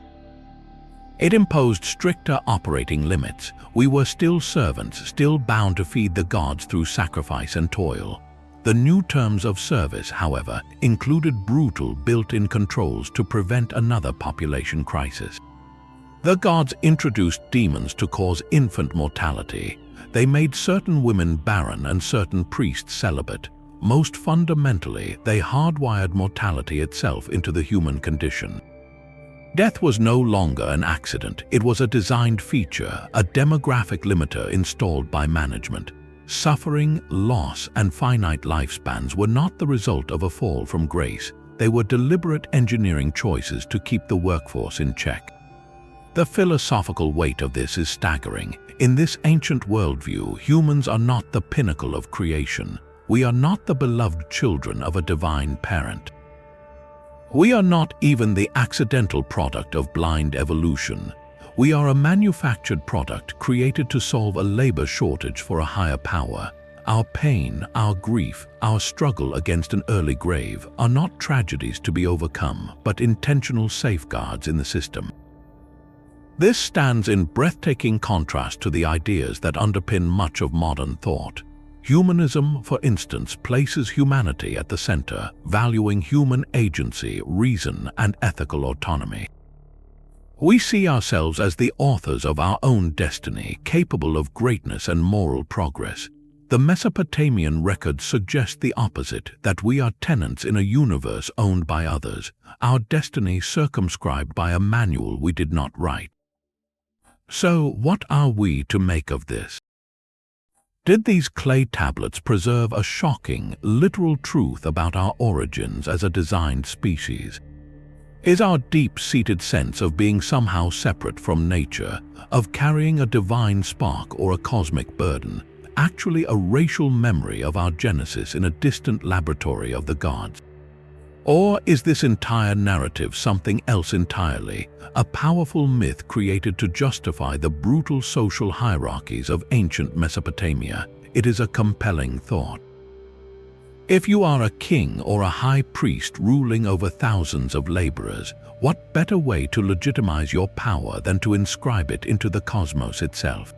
It imposed stricter operating limits. We were still servants, still bound to feed the gods through sacrifice and toil. The new terms of service, however, included brutal built-in controls to prevent another population crisis. The gods introduced demons to cause infant mortality. They made certain women barren and certain priests celibate. Most fundamentally, they hardwired mortality itself into the human condition. Death was no longer an accident. It was a designed feature, a demographic limiter installed by management. Suffering, loss, and finite lifespans were not the result of a fall from grace. They were deliberate engineering choices to keep the workforce in check. The philosophical weight of this is staggering. In this ancient worldview, humans are not the pinnacle of creation. We are not the beloved children of a divine parent. We are not even the accidental product of blind evolution. We are a manufactured product created to solve a labor shortage for a higher power. Our pain, our grief, our struggle against an early grave are not tragedies to be overcome, but intentional safeguards in the system. This stands in breathtaking contrast to the ideas that underpin much of modern thought. Humanism, for instance, places humanity at the center, valuing human agency, reason, and ethical autonomy. We see ourselves as the authors of our own destiny, capable of greatness and moral progress. The Mesopotamian records suggest the opposite, that we are tenants in a universe owned by others, our destiny circumscribed by a manual we did not write. So, what are we to make of this? Did these clay tablets preserve a shocking, literal truth about our origins as a designed species? Is our deep-seated sense of being somehow separate from nature, of carrying a divine spark or a cosmic burden, actually a racial memory of our genesis in a distant laboratory of the gods? Or is this entire narrative something else entirely, a powerful myth created to justify the brutal social hierarchies of ancient Mesopotamia? It is a compelling thought. If you are a king or a high priest ruling over thousands of laborers, what better way to legitimize your power than to inscribe it into the cosmos itself?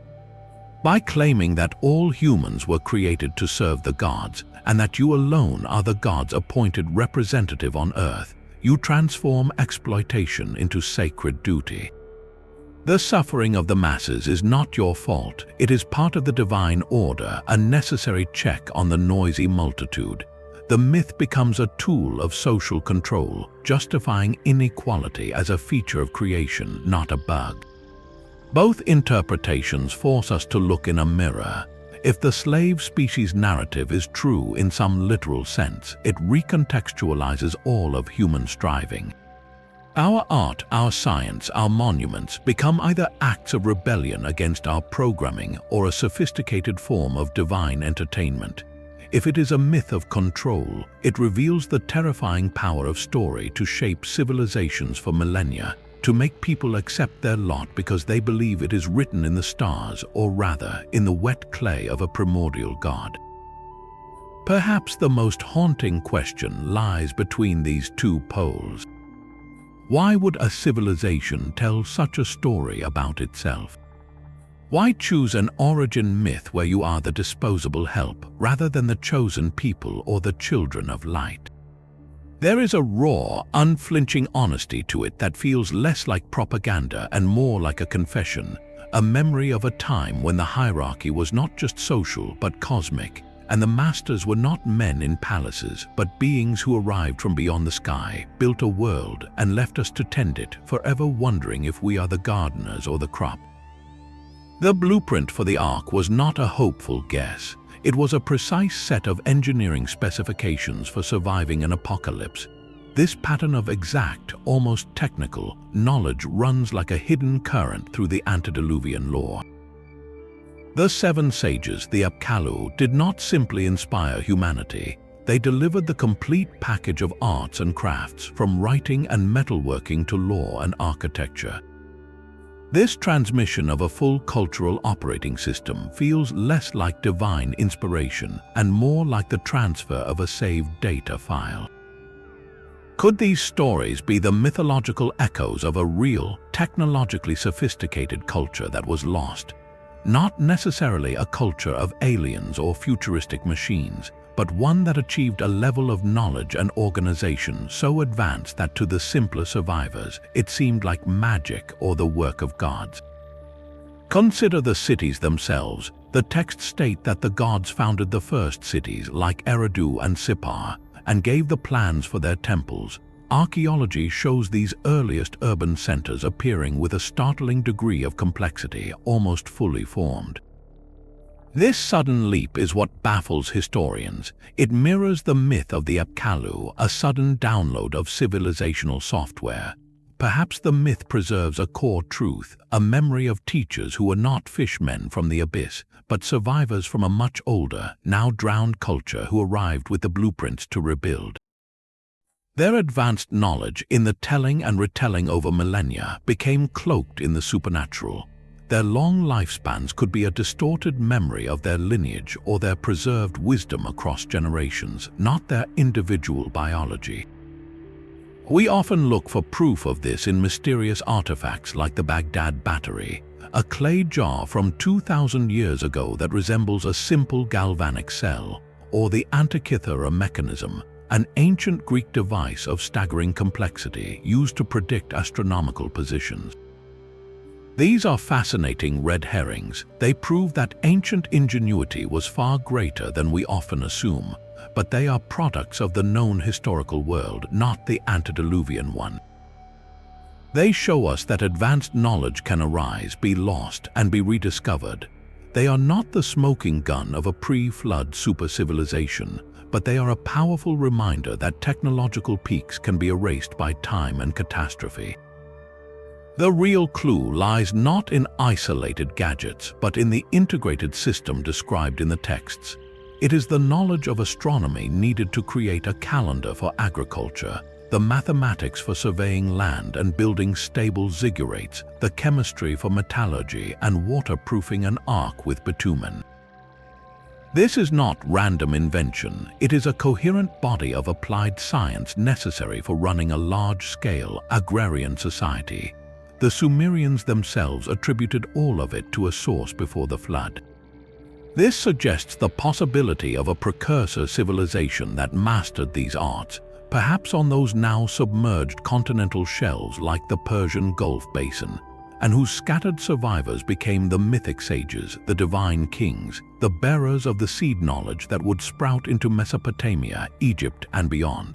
By claiming that all humans were created to serve the gods, and that you alone are the God's appointed representative on earth, you transform exploitation into sacred duty. The suffering of the masses is not your fault. It is part of the divine order, a necessary check on the noisy multitude. The myth becomes a tool of social control, justifying inequality as a feature of creation, not a bug. Both interpretations force us to look in a mirror. If the slave species narrative is true in some literal sense, it recontextualizes all of human striving. Our art, our science, our monuments become either acts of rebellion against our programming or a sophisticated form of divine entertainment. If it is a myth of control, it reveals the terrifying power of story to shape civilizations for millennia, to make people accept their lot because they believe it is written in the stars, or rather, in the wet clay of a primordial god. Perhaps the most haunting question lies between these two poles. Why would a civilization tell such a story about itself? Why choose an origin myth where you are the disposable help rather than the chosen people or the children of light? There is a raw, unflinching honesty to it that feels less like propaganda and more like a confession, a memory of a time when the hierarchy was not just social but cosmic, and the masters were not men in palaces but beings who arrived from beyond the sky, built a world, and left us to tend it, forever wondering if we are the gardeners or the crop. The blueprint for the Ark was not a hopeful guess. It was a precise set of engineering specifications for surviving an apocalypse. This pattern of exact, almost technical, knowledge runs like a hidden current through the antediluvian lore. The seven sages, the Apkallu, did not simply inspire humanity. They delivered the complete package of arts and crafts, from writing and metalworking to law and architecture. This transmission of a full cultural operating system feels less like divine inspiration and more like the transfer of a saved data file. Could these stories be the mythological echoes of a real, technologically sophisticated culture that was lost? Not necessarily a culture of aliens or futuristic machines, but one that achieved a level of knowledge and organization so advanced that to the simpler survivors, it seemed like magic or the work of gods. Consider the cities themselves. The texts state that the gods founded the first cities, like Eridu and Sippar, and gave the plans for their temples. Archaeology shows these earliest urban centers appearing with a startling degree of complexity, almost fully formed. This sudden leap is what baffles historians. It mirrors the myth of the Apkallu, a sudden download of civilizational software. Perhaps the myth preserves a core truth, a memory of teachers who were not fishmen from the abyss, but survivors from a much older, now drowned culture who arrived with the blueprints to rebuild. Their advanced knowledge in the telling and retelling over millennia became cloaked in the supernatural. Their long lifespans could be a distorted memory of their lineage or their preserved wisdom across generations, not their individual biology. We often look for proof of this in mysterious artifacts like the Baghdad battery, a clay jar from 2,000 years ago that resembles a simple galvanic cell, or the Antikythera mechanism, an ancient Greek device of staggering complexity used to predict astronomical positions. These are fascinating red herrings. They prove that ancient ingenuity was far greater than we often assume, but they are products of the known historical world, not the antediluvian one. They show us that advanced knowledge can arise, be lost, and be rediscovered. They are not the smoking gun of a pre-flood super-civilization, but they are a powerful reminder that technological peaks can be erased by time and catastrophe. The real clue lies not in isolated gadgets, but in the integrated system described in the texts. It is the knowledge of astronomy needed to create a calendar for agriculture, the mathematics for surveying land and building stable ziggurates, the chemistry for metallurgy and waterproofing an ark with bitumen. This is not random invention. It is a coherent body of applied science necessary for running a large-scale agrarian society. The Sumerians themselves attributed all of it to a source before the flood. This suggests the possibility of a precursor civilization that mastered these arts, perhaps on those now submerged continental shelves like the Persian Gulf Basin, and whose scattered survivors became the mythic sages, the divine kings, the bearers of the seed knowledge that would sprout into Mesopotamia, Egypt, and beyond.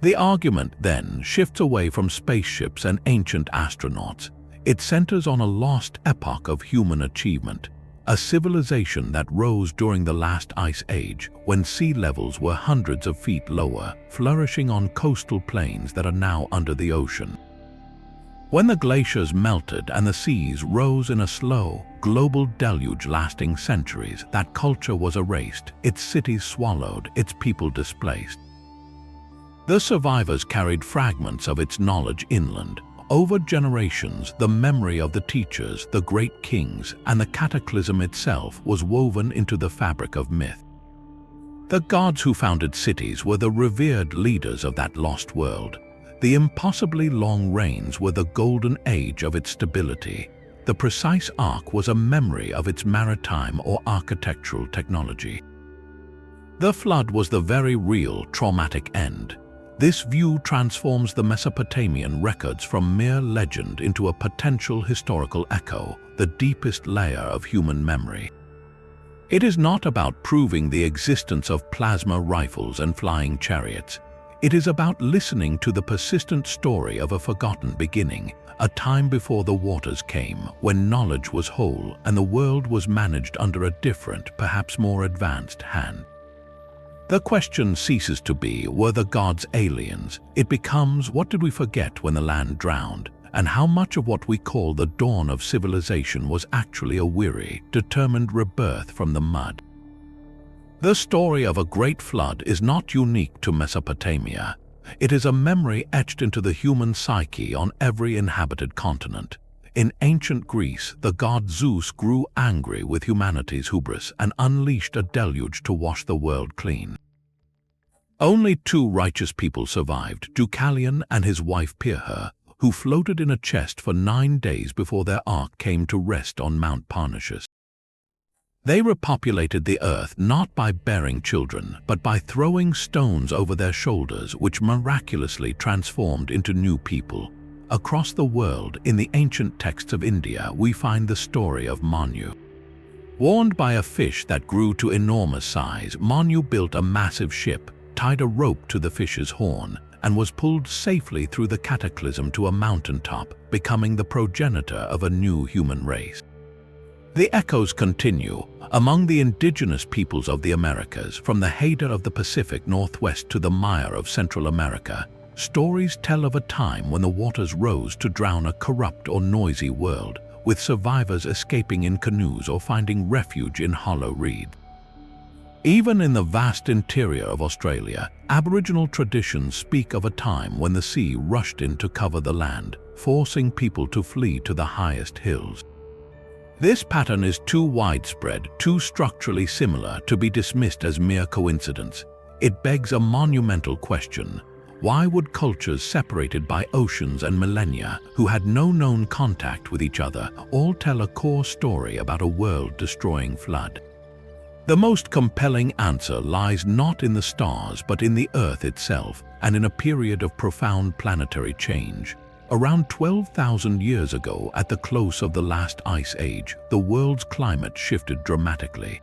The argument then shifts away from spaceships and ancient astronauts. It centers on a lost epoch of human achievement, a civilization that rose during the last ice age when sea levels were hundreds of feet lower, flourishing on coastal plains that are now under the ocean. When the glaciers melted and the seas rose in a slow, global deluge lasting centuries, that culture was erased, its cities swallowed, its people displaced. The survivors carried fragments of its knowledge inland. Over generations, the memory of the teachers, the great kings, and the cataclysm itself was woven into the fabric of myth. The gods who founded cities were the revered leaders of that lost world. The impossibly long reigns were the golden age of its stability. The precise arc was a memory of its maritime or architectural technology. The flood was the very real, traumatic end. This view transforms the Mesopotamian records from mere legend into a potential historical echo, the deepest layer of human memory. It is not about proving the existence of plasma rifles and flying chariots. It is about listening to the persistent story of a forgotten beginning, a time before the waters came, when knowledge was whole and the world was managed under a different, perhaps more advanced hand. The question ceases to be, were the gods aliens? It becomes, what did we forget when the land drowned? And how much of what we call the dawn of civilization was actually a weary, determined rebirth from the mud? The story of a great flood is not unique to Mesopotamia. It is a memory etched into the human psyche on every inhabited continent. In ancient Greece, the god Zeus grew angry with humanity's hubris and unleashed a deluge to wash the world clean. Only two righteous people survived, Deucalion and his wife Pirha, who floated in a chest for 9 days before their ark came to rest on Mount Parnassus. They repopulated the earth not by bearing children, but by throwing stones over their shoulders, which miraculously transformed into new people. Across the world, in the ancient texts of India, we find the story of Manu. Warned by a fish that grew to enormous size, Manu built a massive ship, tied a rope to the fish's horn, and was pulled safely through the cataclysm to a mountaintop, becoming the progenitor of a new human race. The echoes continue. Among the indigenous peoples of the Americas, from the Haida of the Pacific Northwest to the Maya of Central America, stories tell of a time when the waters rose to drown a corrupt or noisy world, with survivors escaping in canoes or finding refuge in hollow reeds. Even in the vast interior of Australia, Aboriginal traditions speak of a time when the sea rushed in to cover the land, forcing people to flee to the highest hills. This pattern is too widespread, too structurally similar to be dismissed as mere coincidence. It begs a monumental question. Why would cultures separated by oceans and millennia, who had no known contact with each other, all tell a core story about a world-destroying flood? The most compelling answer lies not in the stars but in the Earth itself, and in a period of profound planetary change. Around 12,000 years ago, at the close of the last ice age, the world's climate shifted dramatically.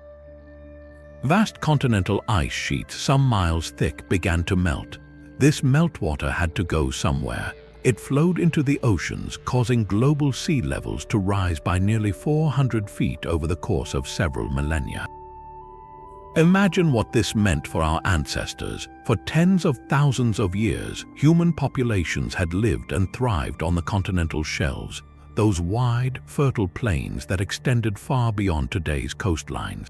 Vast continental ice sheets some miles thick began to melt. This meltwater had to go somewhere. It flowed into the oceans, causing global sea levels to rise by nearly 400 feet over the course of several millennia. Imagine what this meant for our ancestors. For tens of thousands of years, human populations had lived and thrived on the continental shelves, those wide, fertile plains that extended far beyond today's coastlines.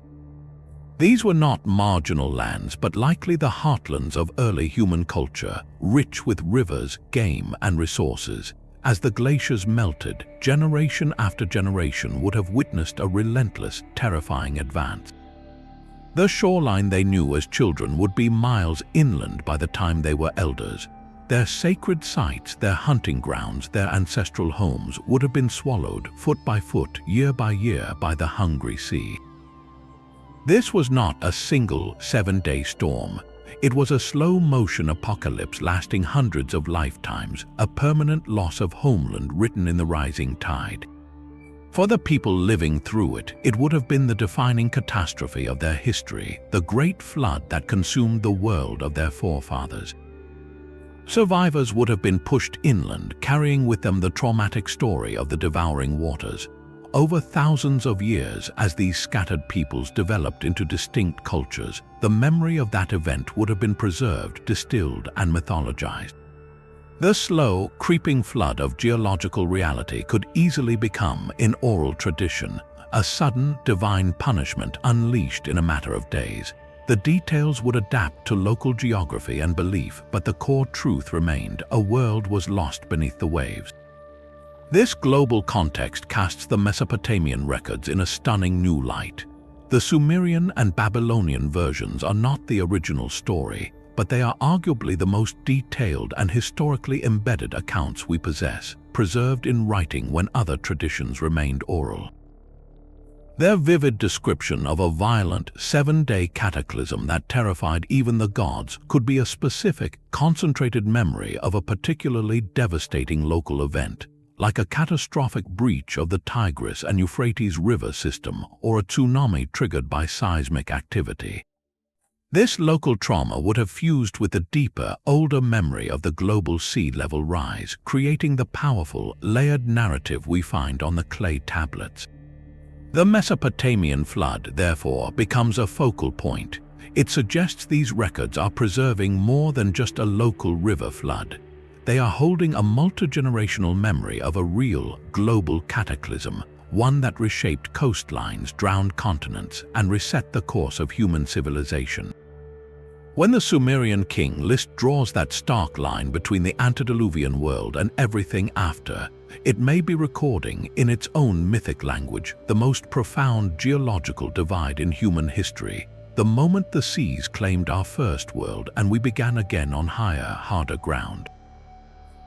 These were not marginal lands, but likely the heartlands of early human culture, rich with rivers, game, and resources. As the glaciers melted, generation after generation would have witnessed a relentless, terrifying advance. The shoreline they knew as children would be miles inland by the time they were elders. Their sacred sites, their hunting grounds, their ancestral homes would have been swallowed foot by foot, year by year by the hungry sea. This was not a single 7-day storm. It was a slow-motion apocalypse lasting hundreds of lifetimes, a permanent loss of homeland written in the rising tide. For the people living through it, it would have been the defining catastrophe of their history, the great flood that consumed the world of their forefathers. Survivors would have been pushed inland, carrying with them the traumatic story of the devouring waters. Over thousands of years, as these scattered peoples developed into distinct cultures, the memory of that event would have been preserved, distilled, and mythologized. The slow, creeping flood of geological reality could easily become, in oral tradition, a sudden, divine punishment unleashed in a matter of days. The details would adapt to local geography and belief, but the core truth remained: a world was lost beneath the waves. This global context casts the Mesopotamian records in a stunning new light. The Sumerian and Babylonian versions are not the original story, but they are arguably the most detailed and historically embedded accounts we possess, preserved in writing when other traditions remained oral. Their vivid description of a violent 7-day cataclysm that terrified even the gods could be a specific, concentrated memory of a particularly devastating local event, like a catastrophic breach of the Tigris and Euphrates river system or a tsunami triggered by seismic activity. This local trauma would have fused with the deeper, older memory of the global sea level rise, creating the powerful, layered narrative we find on the clay tablets. The Mesopotamian flood, therefore, becomes a focal point. It suggests these records are preserving more than just a local river flood. They are holding a multi-generational memory of a real, global cataclysm, one that reshaped coastlines, drowned continents, and reset the course of human civilization. When the Sumerian King List draws that stark line between the antediluvian world and everything after, it may be recording, in its own mythic language, the most profound geological divide in human history, the moment the seas claimed our first world and we began again on higher, harder ground.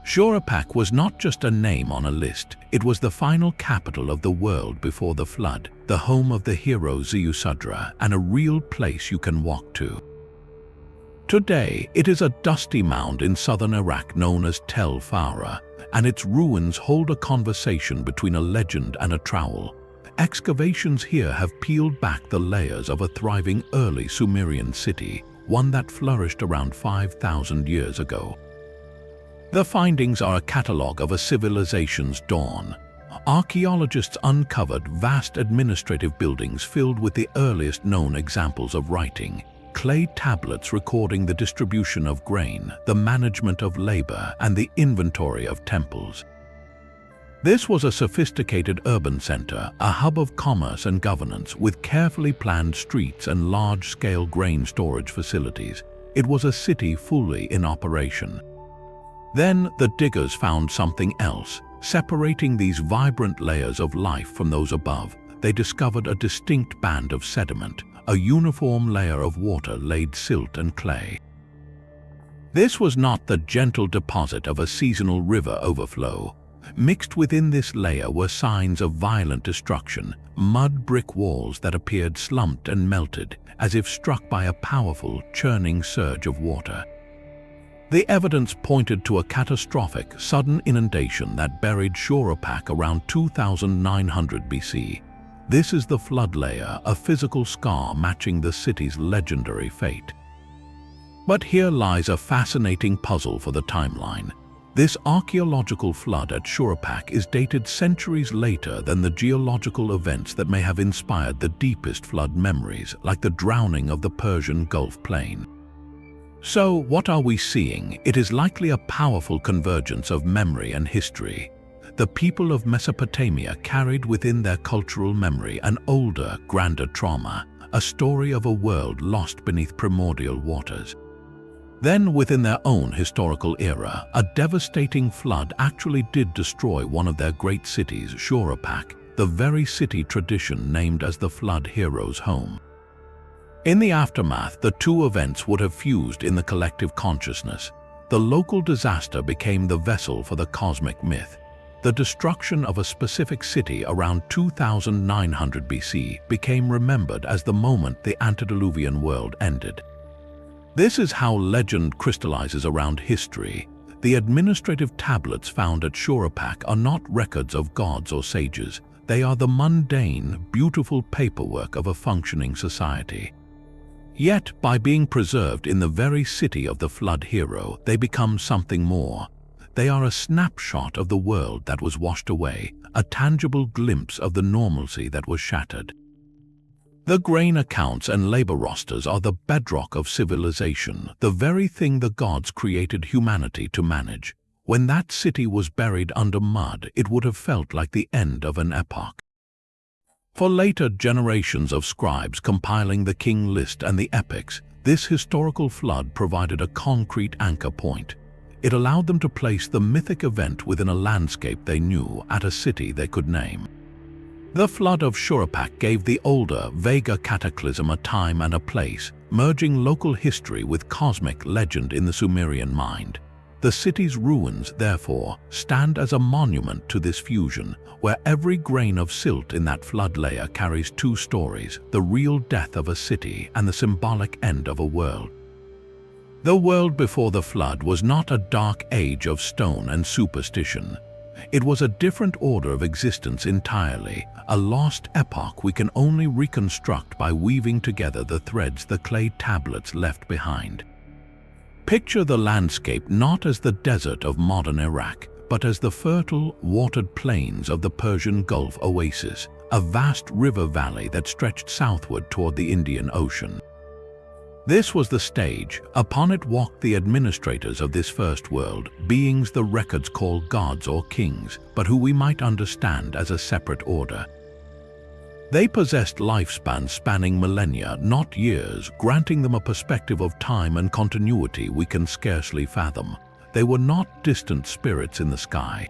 Shuruppak was not just a name on a list, it was the final capital of the world before the flood, the home of the hero Ziusudra, and a real place you can walk to. Today, it is a dusty mound in southern Iraq known as Tel Farah, and its ruins hold a conversation between a legend and a trowel. Excavations here have peeled back the layers of a thriving early Sumerian city, one that flourished around 5,000 years ago. The findings are a catalogue of a civilization's dawn. Archaeologists uncovered vast administrative buildings filled with the earliest known examples of writing, clay tablets recording the distribution of grain, the management of labor, and the inventory of temples. This was a sophisticated urban center, a hub of commerce and governance with carefully planned streets and large-scale grain storage facilities. It was a city fully in operation. Then the diggers found something else. Separating these vibrant layers of life from those above, they discovered a distinct band of sediment, a uniform layer of water-laid silt and clay. This was not the gentle deposit of a seasonal river overflow. Mixed within this layer were signs of violent destruction, mud brick walls that appeared slumped and melted, as if struck by a powerful, churning surge of water. The evidence pointed to a catastrophic, sudden inundation that buried Shuruppak around 2900 BC. This is the flood layer, a physical scar matching the city's legendary fate. But here lies a fascinating puzzle for the timeline. This archaeological flood at Shuruppak is dated centuries later than the geological events that may have inspired the deepest flood memories, like the drowning of the Persian Gulf Plain. So, what are we seeing? It is likely a powerful convergence of memory and history. The people of Mesopotamia carried within their cultural memory an older, grander trauma, a story of a world lost beneath primordial waters. Then, within their own historical era, a devastating flood actually did destroy one of their great cities, Shuruppak, the very city tradition named as the flood hero's home. In the aftermath, the two events would have fused in the collective consciousness. The local disaster became the vessel for the cosmic myth. The destruction of a specific city around 2900 BC became remembered as the moment the antediluvian world ended. This is how legend crystallizes around history. The administrative tablets found at Shuruppak are not records of gods or sages. They are the mundane, beautiful paperwork of a functioning society. Yet, by being preserved in the very city of the flood hero, they become something more. They are a snapshot of the world that was washed away, a tangible glimpse of the normalcy that was shattered. The grain accounts and labor rosters are the bedrock of civilization, the very thing the gods created humanity to manage. When that city was buried under mud, it would have felt like the end of an epoch. For later generations of scribes compiling the King List and the epics, this historical flood provided a concrete anchor point. It allowed them to place the mythic event within a landscape they knew, at a city they could name. The flood of Shuruppak gave the older, vaguer cataclysm a time and a place, merging local history with cosmic legend in the Sumerian mind. The city's ruins, therefore, stand as a monument to this fusion, where every grain of silt in that flood layer carries two stories, the real death of a city and the symbolic end of a world. The world before the flood was not a dark age of stone and superstition. It was a different order of existence entirely, a lost epoch we can only reconstruct by weaving together the threads the clay tablets left behind. Picture the landscape not as the desert of modern Iraq, but as the fertile, watered plains of the Persian Gulf oasis, a vast river valley that stretched southward toward the Indian Ocean. This was the stage. Upon it walked the administrators of this first world, beings the records call gods or kings, but who we might understand as a separate order. They possessed lifespans spanning millennia, not years, granting them a perspective of time and continuity we can scarcely fathom. They were not distant spirits in the sky.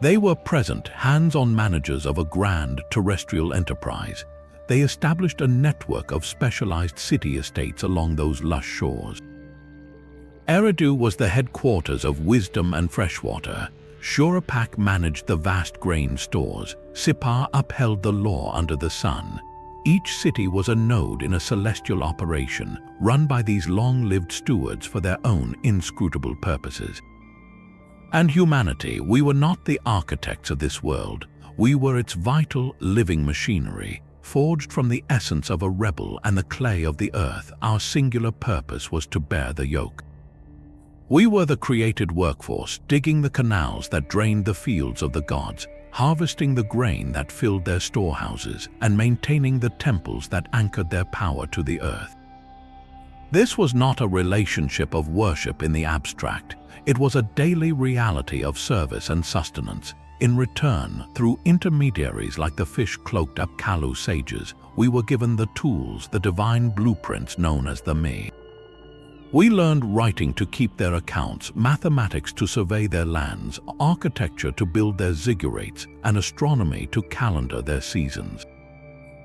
They were present, hands-on managers of a grand terrestrial enterprise. They established a network of specialized city estates along those lush shores. Eridu was the headquarters of wisdom and freshwater. Shuruppak managed the vast grain stores. Sippar upheld the law under the sun. Each city was a node in a celestial operation, run by these long-lived stewards for their own inscrutable purposes. And humanity, we were not the architects of this world. We were its vital, living machinery. Forged from the essence of a rebel and the clay of the earth, our singular purpose was to bear the yoke. We were the created workforce, digging the canals that drained the fields of the gods, harvesting the grain that filled their storehouses, and maintaining the temples that anchored their power to the earth. This was not a relationship of worship in the abstract. It was a daily reality of service and sustenance. In return, through intermediaries like the fish-cloaked Apkallu sages, we were given the tools, the divine blueprints known as the Me. We learned writing to keep their accounts, mathematics to survey their lands, architecture to build their ziggurats, and astronomy to calendar their seasons.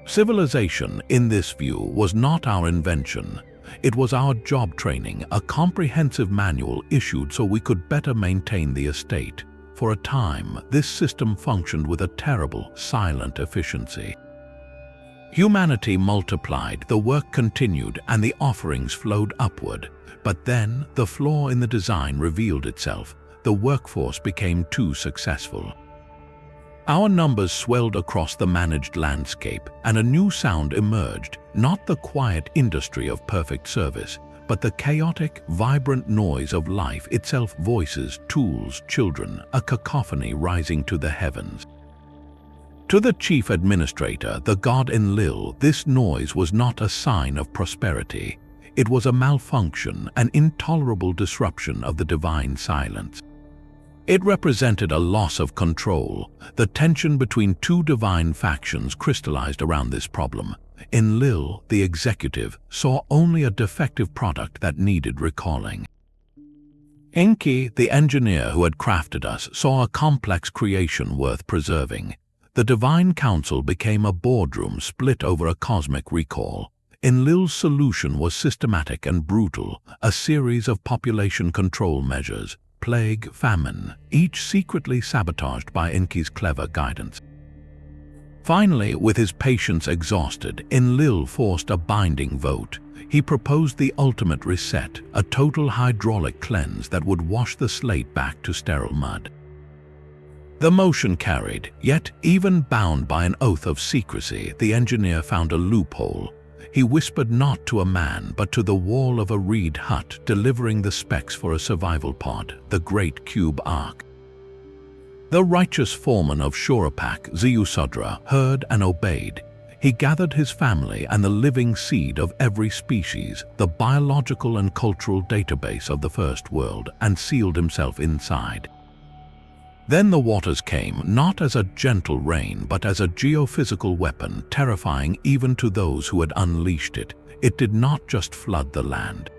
Civilization, in this view, was not our invention. It was our job training, a comprehensive manual issued so we could better maintain the estate. For a time, this system functioned with a terrible, silent efficiency. Humanity multiplied, the work continued, and the offerings flowed upward. But then, the flaw in the design revealed itself. The workforce became too successful. Our numbers swelled across the managed landscape, and a new sound emerged, not the quiet industry of perfect service, but the chaotic, vibrant noise of life itself, voices, tools, children, a cacophony rising to the heavens. To the chief administrator, the god Enlil, this noise was not a sign of prosperity. It was a malfunction, an intolerable disruption of the divine silence. It represented a loss of control. The tension between two divine factions crystallized around this problem. Enlil, the executive, saw only a defective product that needed recalling. Enki, the engineer who had crafted us, saw a complex creation worth preserving. The divine council became a boardroom split over a cosmic recall. Enlil's solution was systematic and brutal, a series of population control measures, plague, famine, each secretly sabotaged by Enki's clever guidance. Finally, with his patience exhausted, Enlil forced a binding vote. He proposed the ultimate reset, a total hydraulic cleanse that would wash the slate back to sterile mud. The motion carried, yet even bound by an oath of secrecy, the engineer found a loophole. He whispered not to a man, but to the wall of a reed hut, delivering the specs for a survival pod, the Great Cube Ark. The righteous foreman of Shuruppak, Ziusudra, heard and obeyed. He gathered his family and the living seed of every species, the biological and cultural database of the first world, and sealed himself inside. Then the waters came, not as a gentle rain, but as a geophysical weapon, terrifying even to those who had unleashed it. It did not just flood the land.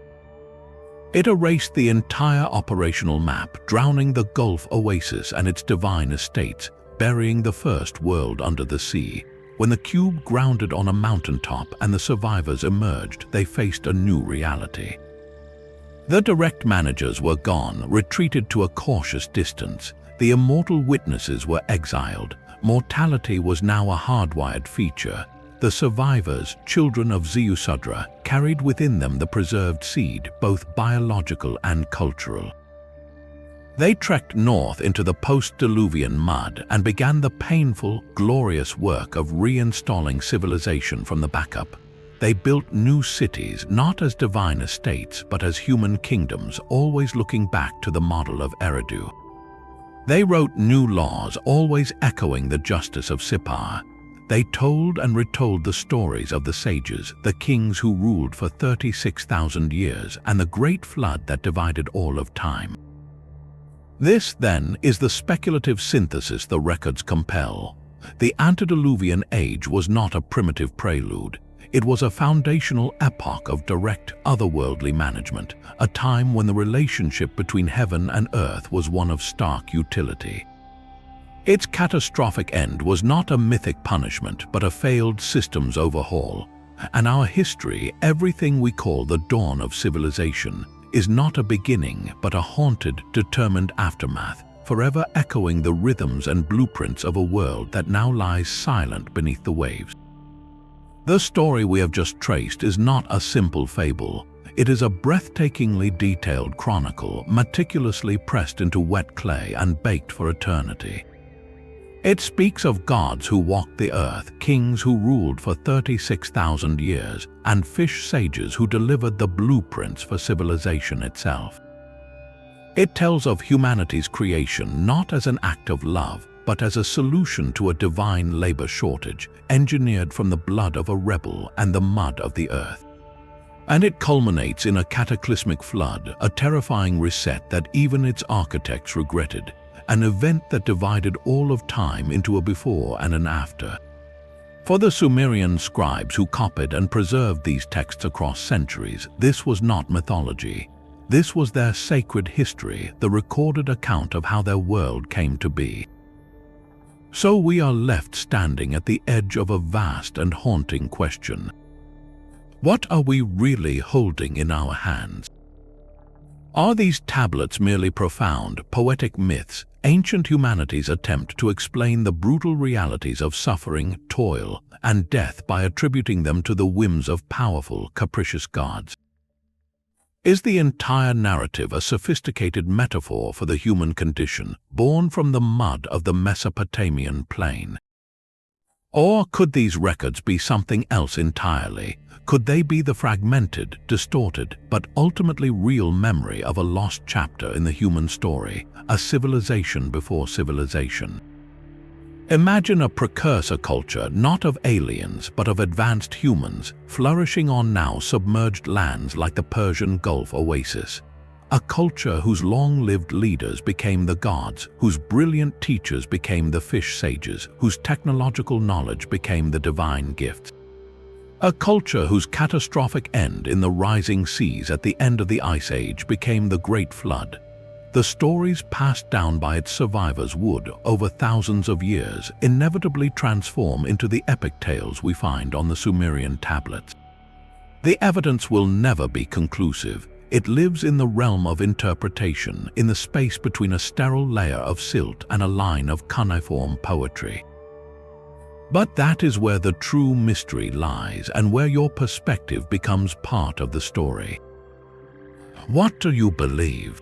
It erased the entire operational map, drowning the Gulf Oasis and its divine estates, burying the first world under the sea. When the cube grounded on a mountaintop and the survivors emerged, they faced a new reality. The direct managers were gone, retreated to a cautious distance. The immortal witnesses were exiled. Mortality was now a hardwired feature. The survivors, children of Ziusudra, carried within them the preserved seed, both biological and cultural. They trekked north into the post-diluvian mud and began the painful, glorious work of reinstalling civilization from the backup. They built new cities, not as divine estates, but as human kingdoms, always looking back to the model of Eridu. They wrote new laws, always echoing the justice of Sippar. They told and retold the stories of the sages, the kings who ruled for 36,000 years, and the great flood that divided all of time. This, then, is the speculative synthesis the records compel. The antediluvian age was not a primitive prelude. It was a foundational epoch of direct, otherworldly management, a time when the relationship between heaven and earth was one of stark utility. Its catastrophic end was not a mythic punishment, but a failed systems overhaul. And our history, everything we call the dawn of civilization, is not a beginning, but a haunted, determined aftermath, forever echoing the rhythms and blueprints of a world that now lies silent beneath the waves. The story we have just traced is not a simple fable. It is a breathtakingly detailed chronicle, meticulously pressed into wet clay and baked for eternity. It speaks of gods who walked the earth, kings who ruled for 36,000 years, and fish sages who delivered the blueprints for civilization itself. It tells of humanity's creation not as an act of love, but as a solution to a divine labor shortage, engineered from the blood of a rebel and the mud of the earth. And it culminates in a cataclysmic flood, a terrifying reset that even its architects regretted, an event that divided all of time into a before and an after. For the Sumerian scribes who copied and preserved these texts across centuries, this was not mythology. This was their sacred history, the recorded account of how their world came to be. So we are left standing at the edge of a vast and haunting question. What are we really holding in our hands? Are these tablets merely profound, poetic myths, ancient humanity's attempt to explain the brutal realities of suffering, toil, and death by attributing them to the whims of powerful, capricious gods? Is the entire narrative a sophisticated metaphor for the human condition, born from the mud of the Mesopotamian plain? Or could these records be something else entirely? Could they be the fragmented, distorted, but ultimately real memory of a lost chapter in the human story, a civilization before civilization? Imagine a precursor culture not of aliens but of advanced humans, flourishing on now submerged lands like the Persian Gulf oasis. A culture whose long-lived leaders became the gods, whose brilliant teachers became the fish sages, whose technological knowledge became the divine gifts. A culture whose catastrophic end in the rising seas at the end of the Ice Age became the Great Flood. The stories passed down by its survivors would, over thousands of years, inevitably transform into the epic tales we find on the Sumerian tablets. The evidence will never be conclusive. It lives in the realm of interpretation, in the space between a sterile layer of silt and a line of cuneiform poetry. But that is where the true mystery lies and where your perspective becomes part of the story. What do you believe?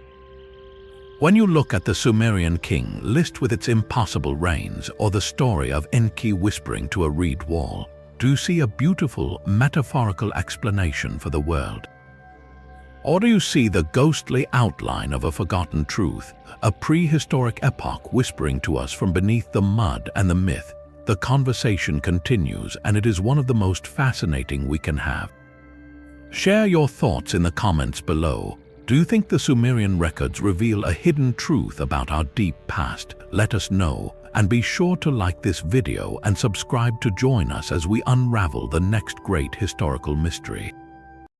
When you look at the Sumerian King List with its impossible reigns, or the story of Enki whispering to a reed wall, do you see a beautiful, metaphorical explanation for the world? Or do you see the ghostly outline of a forgotten truth, a prehistoric epoch whispering to us from beneath the mud and the myth? The conversation continues, and it is one of the most fascinating we can have. Share your thoughts in the comments below. Do you think the Sumerian records reveal a hidden truth about our deep past? Let us know, and be sure to like this video and subscribe to join us as we unravel the next great historical mystery.